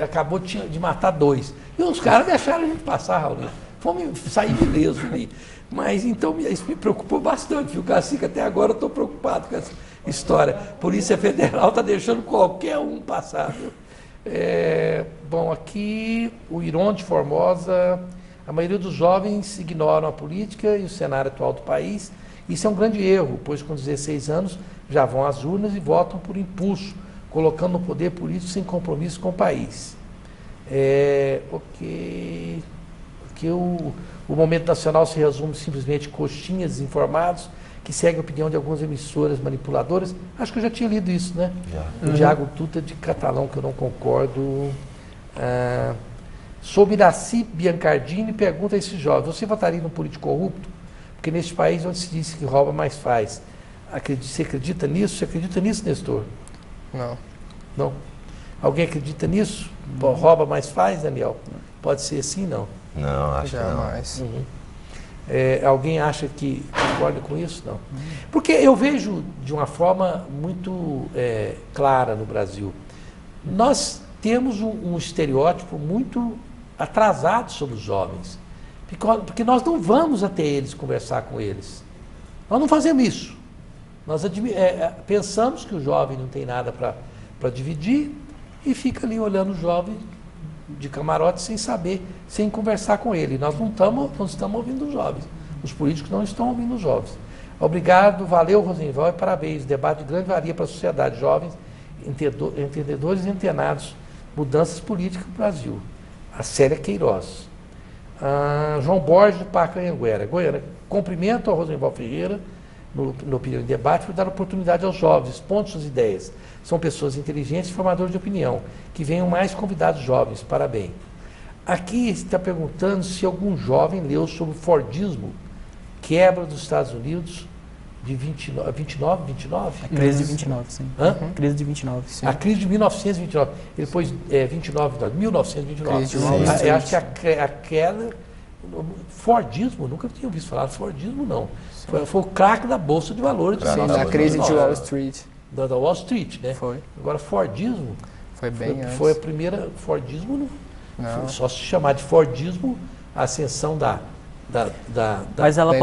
acabou de matar 2. E os caras deixaram a gente passar, Raul. Fomos sair ileso ali. Mas então isso me preocupou bastante, viu, Cacique? Até agora eu estou preocupado com essa história. Polícia Federal está deixando qualquer um passar. Bom, aqui o Iron de Formosa, a maioria dos jovens ignoram a política e o cenário atual do país. Isso é um grande erro, pois com 16 anos já vão às urnas e votam por impulso, colocando no poder político sem compromisso com o país. O momento nacional se resume simplesmente coxinhas desinformados que seguem a opinião de algumas emissoras manipuladoras. Acho que eu já tinha lido isso, né? O Diago Tuta de Catalão, que eu não concordo. Sobre Iraci Biancardini, pergunta a esses jovens, você votaria no político corrupto? Porque neste país onde se diz que rouba mais faz. Você acredita nisso? Você acredita nisso, Nestor? Não. Não? Alguém acredita nisso? Rouba mais faz, Daniel? Pode ser assim, não? Não, acho que não. Jamais. Alguém acha que concorda com isso? Não. Porque eu vejo de uma forma muito clara no Brasil. Nós temos um estereótipo muito atrasado sobre os jovens. Porque nós não vamos até eles conversar com eles. Nós não fazemos isso. Nós pensamos que o jovem não tem nada para dividir e fica ali olhando o jovem de camarote sem saber, sem conversar com ele. Nós não estamos ouvindo os jovens. Os políticos não estão ouvindo os jovens. Obrigado, valeu, Rosenval, e parabéns. Debate de grande valia para a sociedade, jovens, entendedores e antenados, mudanças políticas no Brasil. A Célia Queiroz. João Borges, do Parque Anhanguera. Goiânia, cumprimento ao Rosenval Ferreira, no Opinião em Debate, por dar oportunidade aos jovens, expondo suas ideias. São pessoas inteligentes e formadores de opinião. Que venham mais convidados jovens. Parabéns. Aqui está perguntando se algum jovem leu sobre o Fordismo, quebra dos Estados Unidos de 29? A crise de 29, sim. Crise de 29, sim. A crise de 1929. Ele pôs 1929. Eu acho que a queda... Fordismo, nunca tinha ouvido falar de Fordismo, não. Foi o craque da Bolsa de Valores. A crise de Wall Street. Da Wall Street, né? Foi. Agora, Fordismo... Foi bem antes. Foi a primeira... Fordismo, não. Só se chamar de Fordismo, a ascensão Mas ela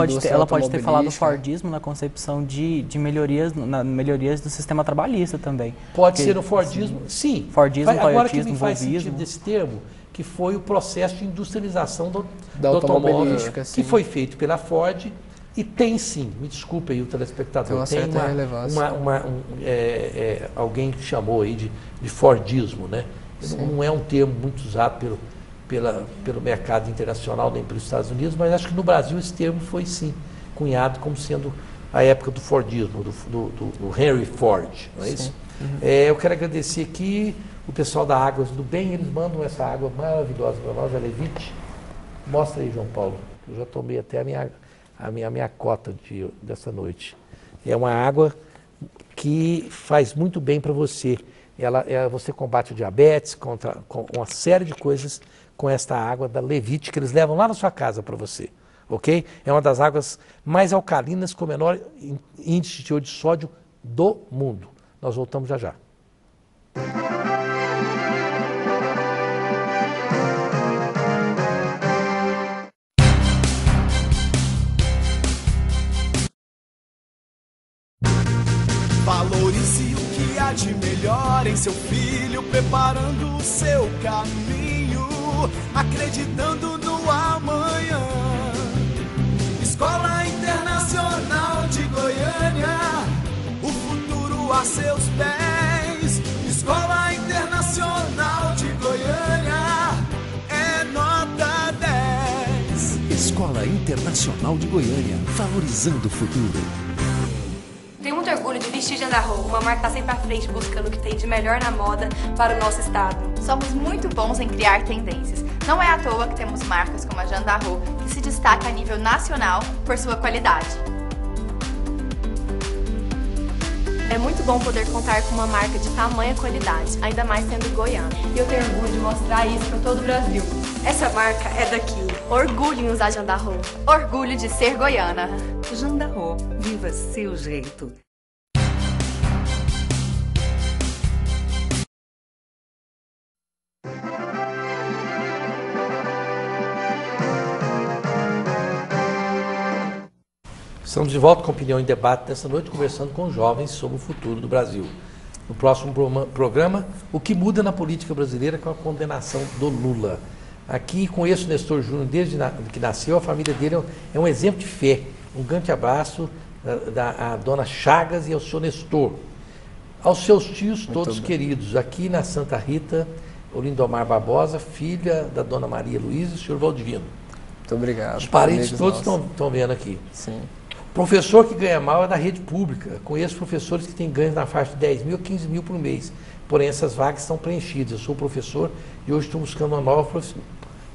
pode ter falado Fordismo na concepção de melhorias do sistema trabalhista também. Pode ser o Fordismo, sim. Fordismo, agora que me faz sentido desse termo, que foi o processo de industrialização do automóvel, que foi feito pela Ford e tem sim, me desculpe aí o telespectador, tem alguém que chamou aí de Fordismo, né? Não é um termo muito usado pelo mercado internacional, nem pelos Estados Unidos, mas acho que no Brasil esse termo foi sim cunhado como sendo a época do Fordismo, do Henry Ford, não é isso? Eu quero agradecer aqui o pessoal da Águas do Bem, eles mandam essa água maravilhosa para nós, a Levite. Mostra aí, João Paulo, eu já tomei até a minha cota dessa noite. É uma água que faz muito bem para você. Você combate o diabetes, com uma série de coisas com esta água da Levite, que eles levam lá na sua casa para você, ok? É uma das águas mais alcalinas com menor índice de teor de sódio do mundo. Nós voltamos já já. Valorize o que há de melhor em seu filho, preparando o seu caminho, acreditando no amanhã. Escola Internacional de Goiânia, o futuro a seus pés. Escola Internacional de Goiânia, é nota 10. Escola Internacional de Goiânia, valorizando o futuro. Tenho muito orgulho de vestir vestir de Andarro, uma marca que está sempre à frente buscando o que tem de melhor na moda para o nosso estado. Somos muito bons em criar tendências. Não é à toa que temos marcas como a Jandarro, que se destaca a nível nacional por sua qualidade. É muito bom poder contar com uma marca de tamanha qualidade, ainda mais sendo goiana. E eu tenho orgulho de mostrar isso para todo o Brasil. Essa marca é daqui. Orgulho em usar Jandarro. Orgulho de ser goiana. Jandarro, viva seu jeito. Estamos de volta com Opinião em Debate desta noite, conversando com jovens sobre o futuro do Brasil. No próximo programa, o que muda na política brasileira com a condenação do Lula. Aqui conheço o Nestor Júnior desde que nasceu, a família dele é um exemplo de fé. Um grande abraço à dona Chagas e ao senhor Nestor. Aos seus tios todos queridos, aqui na Santa Rita, o Lindomar Barbosa, filha da dona Maria Luísa e o senhor Valdivino. Muito obrigado. Os parentes todos estão vendo aqui. Sim. Professor que ganha mal é da rede pública. Conheço professores que têm ganhos na faixa de 10 mil a 15 mil por mês. Porém, essas vagas estão preenchidas. Eu sou professor e hoje estou buscando uma nova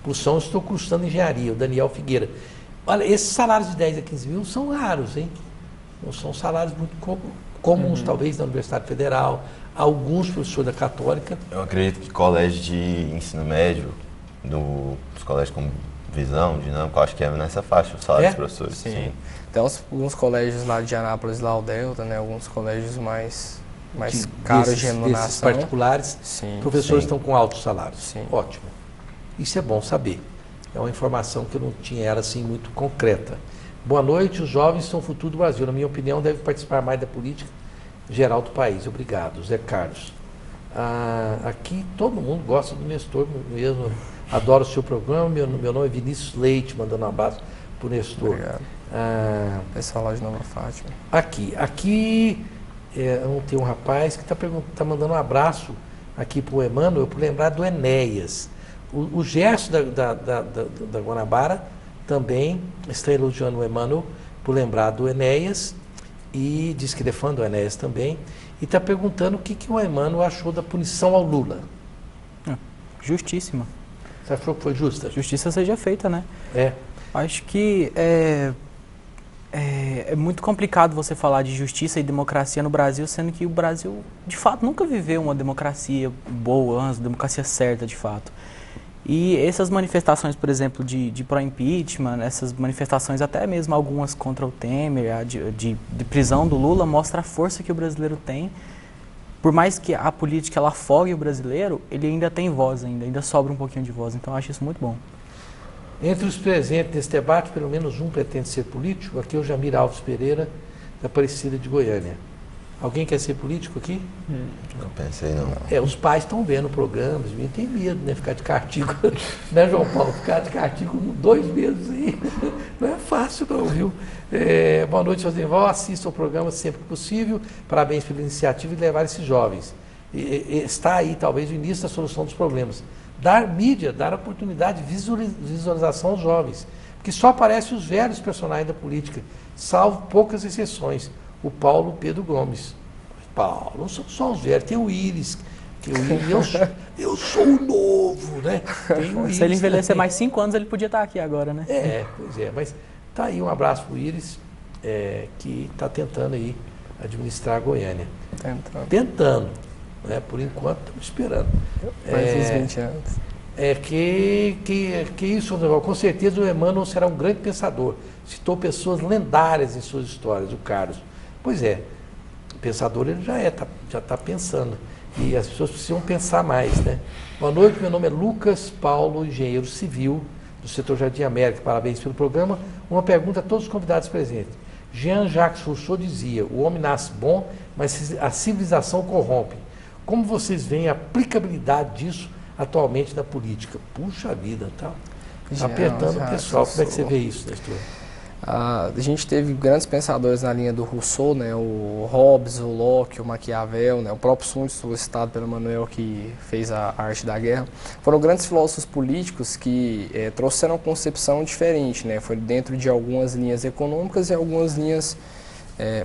profissão. Estou cursando engenharia, o Daniel Figueira. Olha, esses salários de 10 a 15 mil são raros, hein? Não são salários muito comuns, talvez, na Universidade Federal, alguns professores da Católica. Eu acredito que colégio de ensino médio, os colégios como Visão, Dinâmico, acho que é nessa faixa o salário dos professores. Sim. Tem alguns colégios lá de Anápolis, lá o Delta, né? Alguns colégios mais caros de remuneração. Desses particulares, sim, professores estão com altos salários. Sim. Ótimo. Isso é bom saber. É uma informação que eu não tinha, era assim muito concreta. Boa noite, os jovens são o futuro do Brasil. Na minha opinião, devem participar mais da política geral do país. Obrigado. Zé Carlos. Aqui todo mundo gosta do Nestor mesmo. Adoro o seu programa. Meu nome é Vinícius Leite, mandando um abraço para o Nestor. Obrigado. Pessoal lá de Nova Fátima. Aqui tem um rapaz que está mandando um abraço aqui para o Emmanuel, por lembrar do Enéas. O Gerson da Guanabara também está elogiando o Emmanuel por lembrar do Enéas e diz que ele é fã do Enéas também. E está perguntando o que o Emmanuel achou da punição ao Lula. Justíssima. Você achou que foi justa? Justiça seja feita, né? Acho que é muito complicado você falar de justiça e democracia no Brasil, sendo que o Brasil, de fato, nunca viveu uma democracia boa, uma democracia certa, de fato. E essas manifestações, por exemplo, de pró-impeachment, essas manifestações, até mesmo algumas contra o Temer, de prisão do Lula, mostra a força que o brasileiro tem. Por mais que a política ela afogue o brasileiro, ele ainda tem voz, ainda sobra um pouquinho de voz. Então, eu acho isso muito bom. Entre os presentes nesse debate, pelo menos um pretende ser político. Aqui é o Jamir Alves Pereira, da Aparecida de Goiânia. Alguém quer ser político aqui? Não pensei, não. Os pais estão vendo o programa, os meninos têm medo, né? Ficar de castigo, né, João Paulo? Ficar de castigo 2 meses aí, não é fácil não, viu? Boa noite, Rosenval. Assista ao programa sempre que possível. Parabéns pela iniciativa de levar esses jovens. Está aí, talvez, o início da solução dos problemas. Dar mídia, dar oportunidade de visualização aos jovens. Porque só aparecem os velhos personagens da política, salvo poucas exceções. O Paulo Pedro Gomes. Paulo, não são só os velhos, tem o Íris. Eu sou o novo, né? Tem o Íris. Se ele envelhecer mais 5 anos, ele podia estar aqui agora, né? Pois é. Mas tá aí um abraço pro Íris, que está tentando aí administrar a Goiânia. Tentando. Né? Por enquanto, estamos esperando. Mais uns 20 anos. Que isso, com certeza o Emmanuel será um grande pensador. Citou pessoas lendárias em suas histórias, o Carlos. Pois é, o pensador ele já está pensando. E as pessoas precisam pensar mais, né? Boa noite, meu nome é Lucas Paulo, engenheiro civil do setor Jardim América. Parabéns pelo programa. Uma pergunta a todos os convidados presentes. Jean-Jacques Rousseau dizia, o homem nasce bom, mas a civilização corrompe. Como vocês veem a aplicabilidade disso atualmente na política? Puxa vida, tá apertando o pessoal. Como é que você vê isso, Nestor? A gente teve grandes pensadores na linha do Rousseau, né? O Hobbes, o Locke, o Maquiavel, né? O próprio Sun Tzu, citado pelo Manuel, que fez a arte da guerra. Foram grandes filósofos políticos que trouxeram uma concepção diferente, né? Foi dentro de algumas linhas econômicas e algumas linhas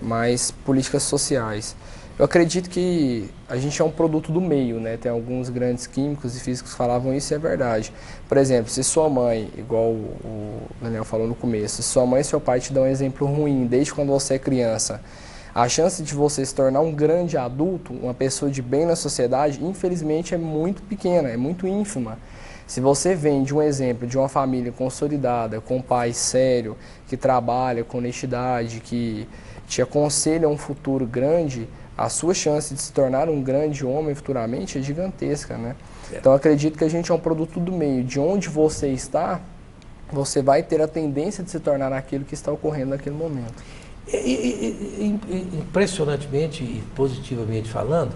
mais políticas sociais. Eu acredito que a gente é um produto do meio, né? Tem alguns grandes químicos e físicos que falavam isso e é verdade. Por exemplo, se sua mãe, igual o Daniel falou no começo, se sua mãe e seu pai te dão um exemplo ruim desde quando você é criança, a chance de você se tornar um grande adulto, uma pessoa de bem na sociedade, infelizmente é muito pequena, é muito ínfima. Se você vem de um exemplo de uma família consolidada, com um pai sério, que trabalha com honestidade, que te aconselha a um futuro grande, a sua chance de se tornar um grande homem futuramente é gigantesca, né? Então acredito que a gente é um produto do meio. De onde você está, você vai ter a tendência de se tornar aquilo que está ocorrendo naquele momento. Impressionantemente e positivamente falando,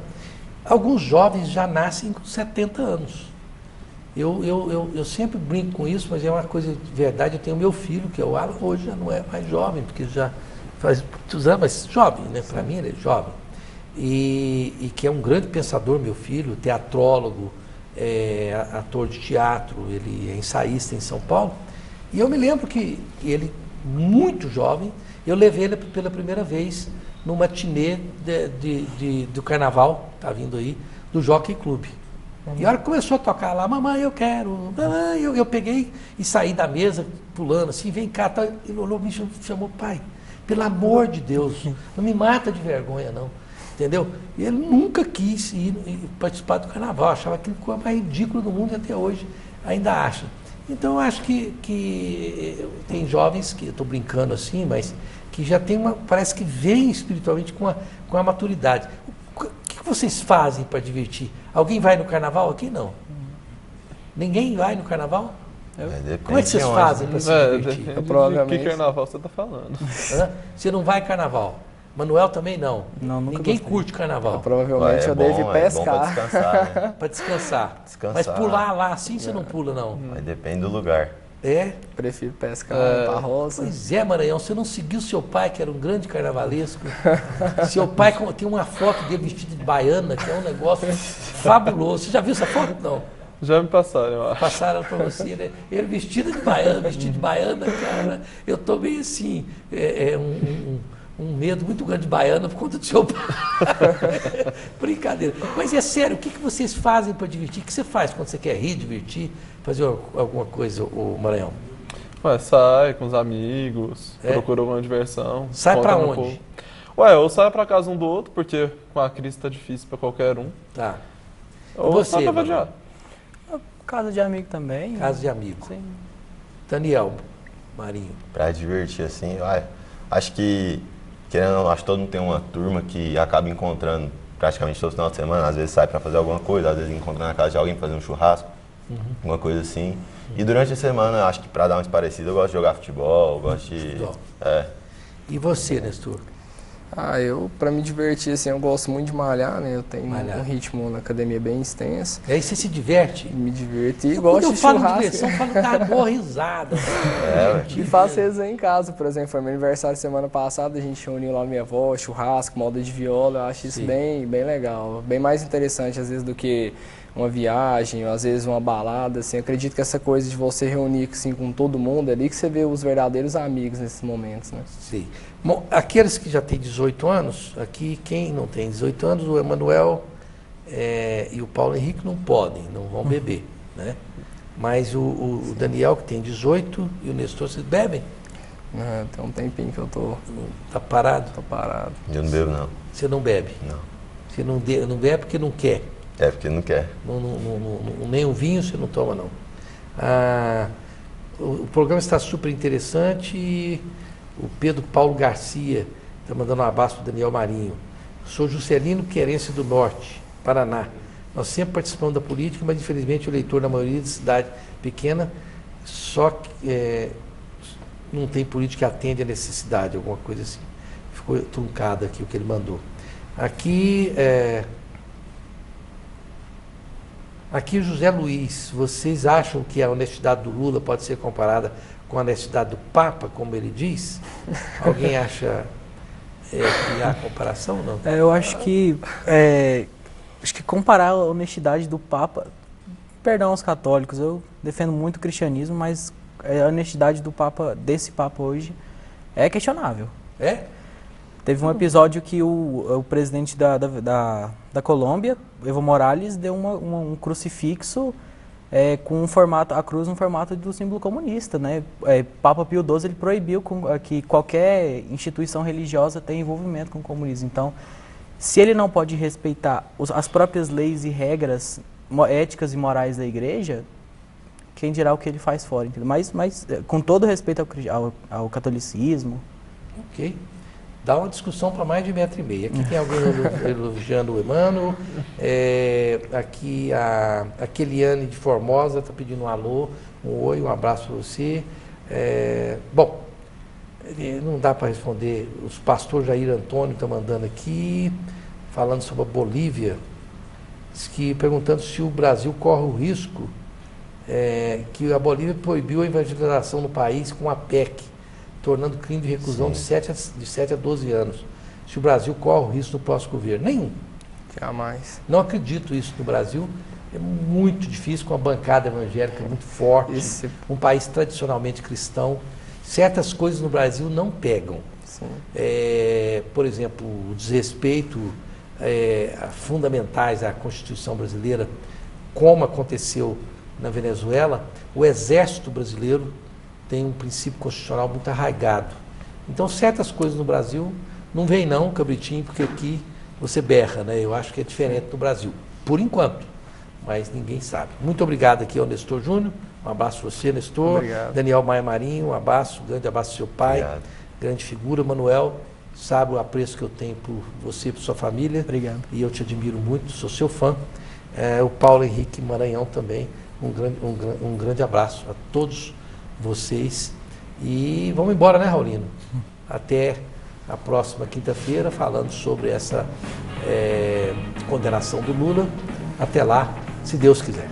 alguns jovens já nascem com 70 anos. Eu sempre brinco com isso, mas é uma coisa de verdade. Eu tenho meu filho, que é o Alan, hoje já não é mais jovem, porque já faz muitos anos, mas jovem, né? Para mim ele é jovem. E que é um grande pensador, meu filho, teatrólogo, ator de teatro, ele é ensaísta em São Paulo. E eu me lembro que ele, muito jovem, eu levei ele pela primeira vez no matinê do carnaval, tá vindo aí, do Jockey Club. E a hora que começou a tocar lá, mamãe, eu quero, mamãe, eu peguei e saí da mesa, pulando assim, vem cá, tá, ele olhou, me chamou, pai, pelo amor de Deus, não me mata de vergonha, não. Entendeu? E ele nunca quis ir participar do carnaval, achava aquilo que foi mais ridículo do mundo e até hoje ainda acha. Então eu acho que tem jovens que, eu estou brincando assim, mas que já tem parece que vêm espiritualmente com a maturidade. O que vocês fazem para divertir? Alguém vai no carnaval? Aqui não. Ninguém vai no carnaval? Como é que vocês fazem para se divertir? Que carnaval você está falando? Você não vai carnaval? Manuel também não. Ninguém curte carnaval. Provavelmente eu devo pescar. Para descansar, né? Para descansar. Mas pular lá assim você não pula, não. Mas depende do lugar. É? Prefiro pescar para roça. Pois é, Maranhão, você não seguiu seu pai, que era um grande carnavalesco. Seu pai tem uma foto dele vestido de baiana, que é um negócio fabuloso. Você já viu essa foto? Não. Já me passaram, eu acho. Passaram para você, né? Ele vestido de baiana, cara. Eu tô meio assim, um medo muito grande de baiana por conta do seu pai. Brincadeira. Mas é sério, o que vocês fazem para divertir? O que você faz quando você quer rir, divertir, fazer alguma coisa, o Maranhão? Sai com os amigos, procura alguma diversão. Sai para onde? Eu saio para casa um do outro, porque com a crise tá difícil para qualquer um. Tá. Ou você, sai para vadiar. Casa de amigo também. Casa de amigo. Sim. Daniel, Marinho. Para divertir assim, acho que acho que todo mundo tem uma turma que acaba encontrando praticamente todo final de semana, às vezes sai para fazer alguma coisa, às vezes encontra na casa de alguém fazer um churrasco, alguma coisa assim. E durante a semana, acho que para dar uma parecida, eu gosto de jogar futebol, gosto de... E você, Nestor? Para me divertir, assim, eu gosto muito de malhar, né? Eu tenho um ritmo na academia bem extenso. E aí você se diverte? Me diverti e gosto de churrasco. Quando eu falo de diversão, eu falo dar boa risada. E faço resenha em casa, por exemplo, foi meu aniversário semana passada, a gente reuniu lá na minha avó, churrasco, molda de viola, eu acho isso bem legal. Bem mais interessante, às vezes, do que uma viagem, ou às vezes uma balada, assim. Eu acredito que essa coisa de você reunir assim, com todo mundo ali, que você vê os verdadeiros amigos nesses momentos, né? Sim. Bom, aqueles que já têm 18 anos, aqui quem não tem 18 anos, o Emanuel e o Paulo Henrique não podem, não vão beber, né? Mas o Daniel, que tem 18, e o Nestor, vocês bebem? Não, tem um tempinho que eu tô... Tá parado? Tô parado. Eu não bebo, não. Você não bebe? Não. Você não bebe porque não quer? É porque não quer. Nem um vinho você não toma, não. O programa está super interessante e o Pedro Paulo Garcia está mandando um abraço para o Daniel Marinho. Sou Juscelino Querência do Norte, Paraná. Nós sempre participamos da política, mas infelizmente o eleitor na maioria de cidade pequena só que não tem política que atende a necessidade, alguma coisa assim. Ficou truncado aqui o que ele mandou. Aqui o José Luiz, vocês acham que a honestidade do Lula pode ser comparada com a honestidade do Papa, como ele diz? Alguém acha que há comparação ou não? Eu acho que comparar a honestidade do Papa, perdão aos católicos, eu defendo muito o cristianismo, mas a honestidade do Papa, desse Papa hoje, é questionável. É? Teve um episódio que o presidente da Colômbia, Evo Morales, deu um crucifixo com a cruz no formato do símbolo comunista, né? Papa Pio XII ele proibiu que qualquer instituição religiosa tenha envolvimento com o comunismo. Então, se ele não pode respeitar as próprias leis e regras éticas e morais da igreja, quem dirá o que ele faz fora, entendeu? Mas com todo respeito ao catolicismo. Ok. Dá uma discussão para mais de 1,5 metro. Aqui tem alguém elogiando o Emmanuel. Aqui a Keliane de Formosa está pedindo um alô, um oi, um abraço para você. Bom, não dá para responder. O pastor Jair Antônio está mandando aqui, falando sobre a Bolívia, perguntando se o Brasil corre o risco que a Bolívia proibiu a evangelização no país com a PEC, tornando crime de reclusão de 7 a 12 anos. Se o Brasil corre o risco no próximo governo? Nenhum. Jamais. Não acredito isso no Brasil. É muito difícil, com uma bancada evangélica muito forte, um país tradicionalmente cristão. Certas coisas no Brasil não pegam. Por exemplo, o desrespeito fundamentais à Constituição brasileira, como aconteceu na Venezuela. O Exército brasileiro tem um princípio constitucional muito arraigado. Então, certas coisas no Brasil não vem não, Cabritinho, porque aqui você berra, né? Eu acho que é diferente do Brasil, por enquanto, mas ninguém sabe. Muito obrigado aqui ao Nestor Júnior, um abraço a você, Nestor. Obrigado. Daniel Maia Marinho, um grande abraço ao seu pai, Obrigado. Grande figura. Manuel, sabe o apreço que eu tenho por você e por sua família. Obrigado. E eu te admiro muito, sou seu fã. O Paulo Henrique Maranhão também, um grande abraço a todos vocês. E vamos embora, né, Raulino? Até a próxima quinta-feira, falando sobre essa condenação do Lula. Até lá, se Deus quiser.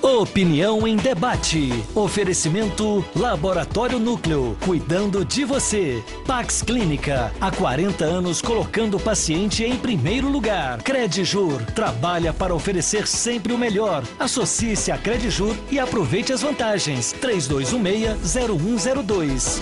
Opinião em debate. Oferecimento Laboratório Núcleo, cuidando de você. Pax Clínica, há 40 anos colocando o paciente em primeiro lugar. Credijur, trabalha para oferecer sempre o melhor. Associe-se a Credijur e aproveite as vantagens. 3216-0102.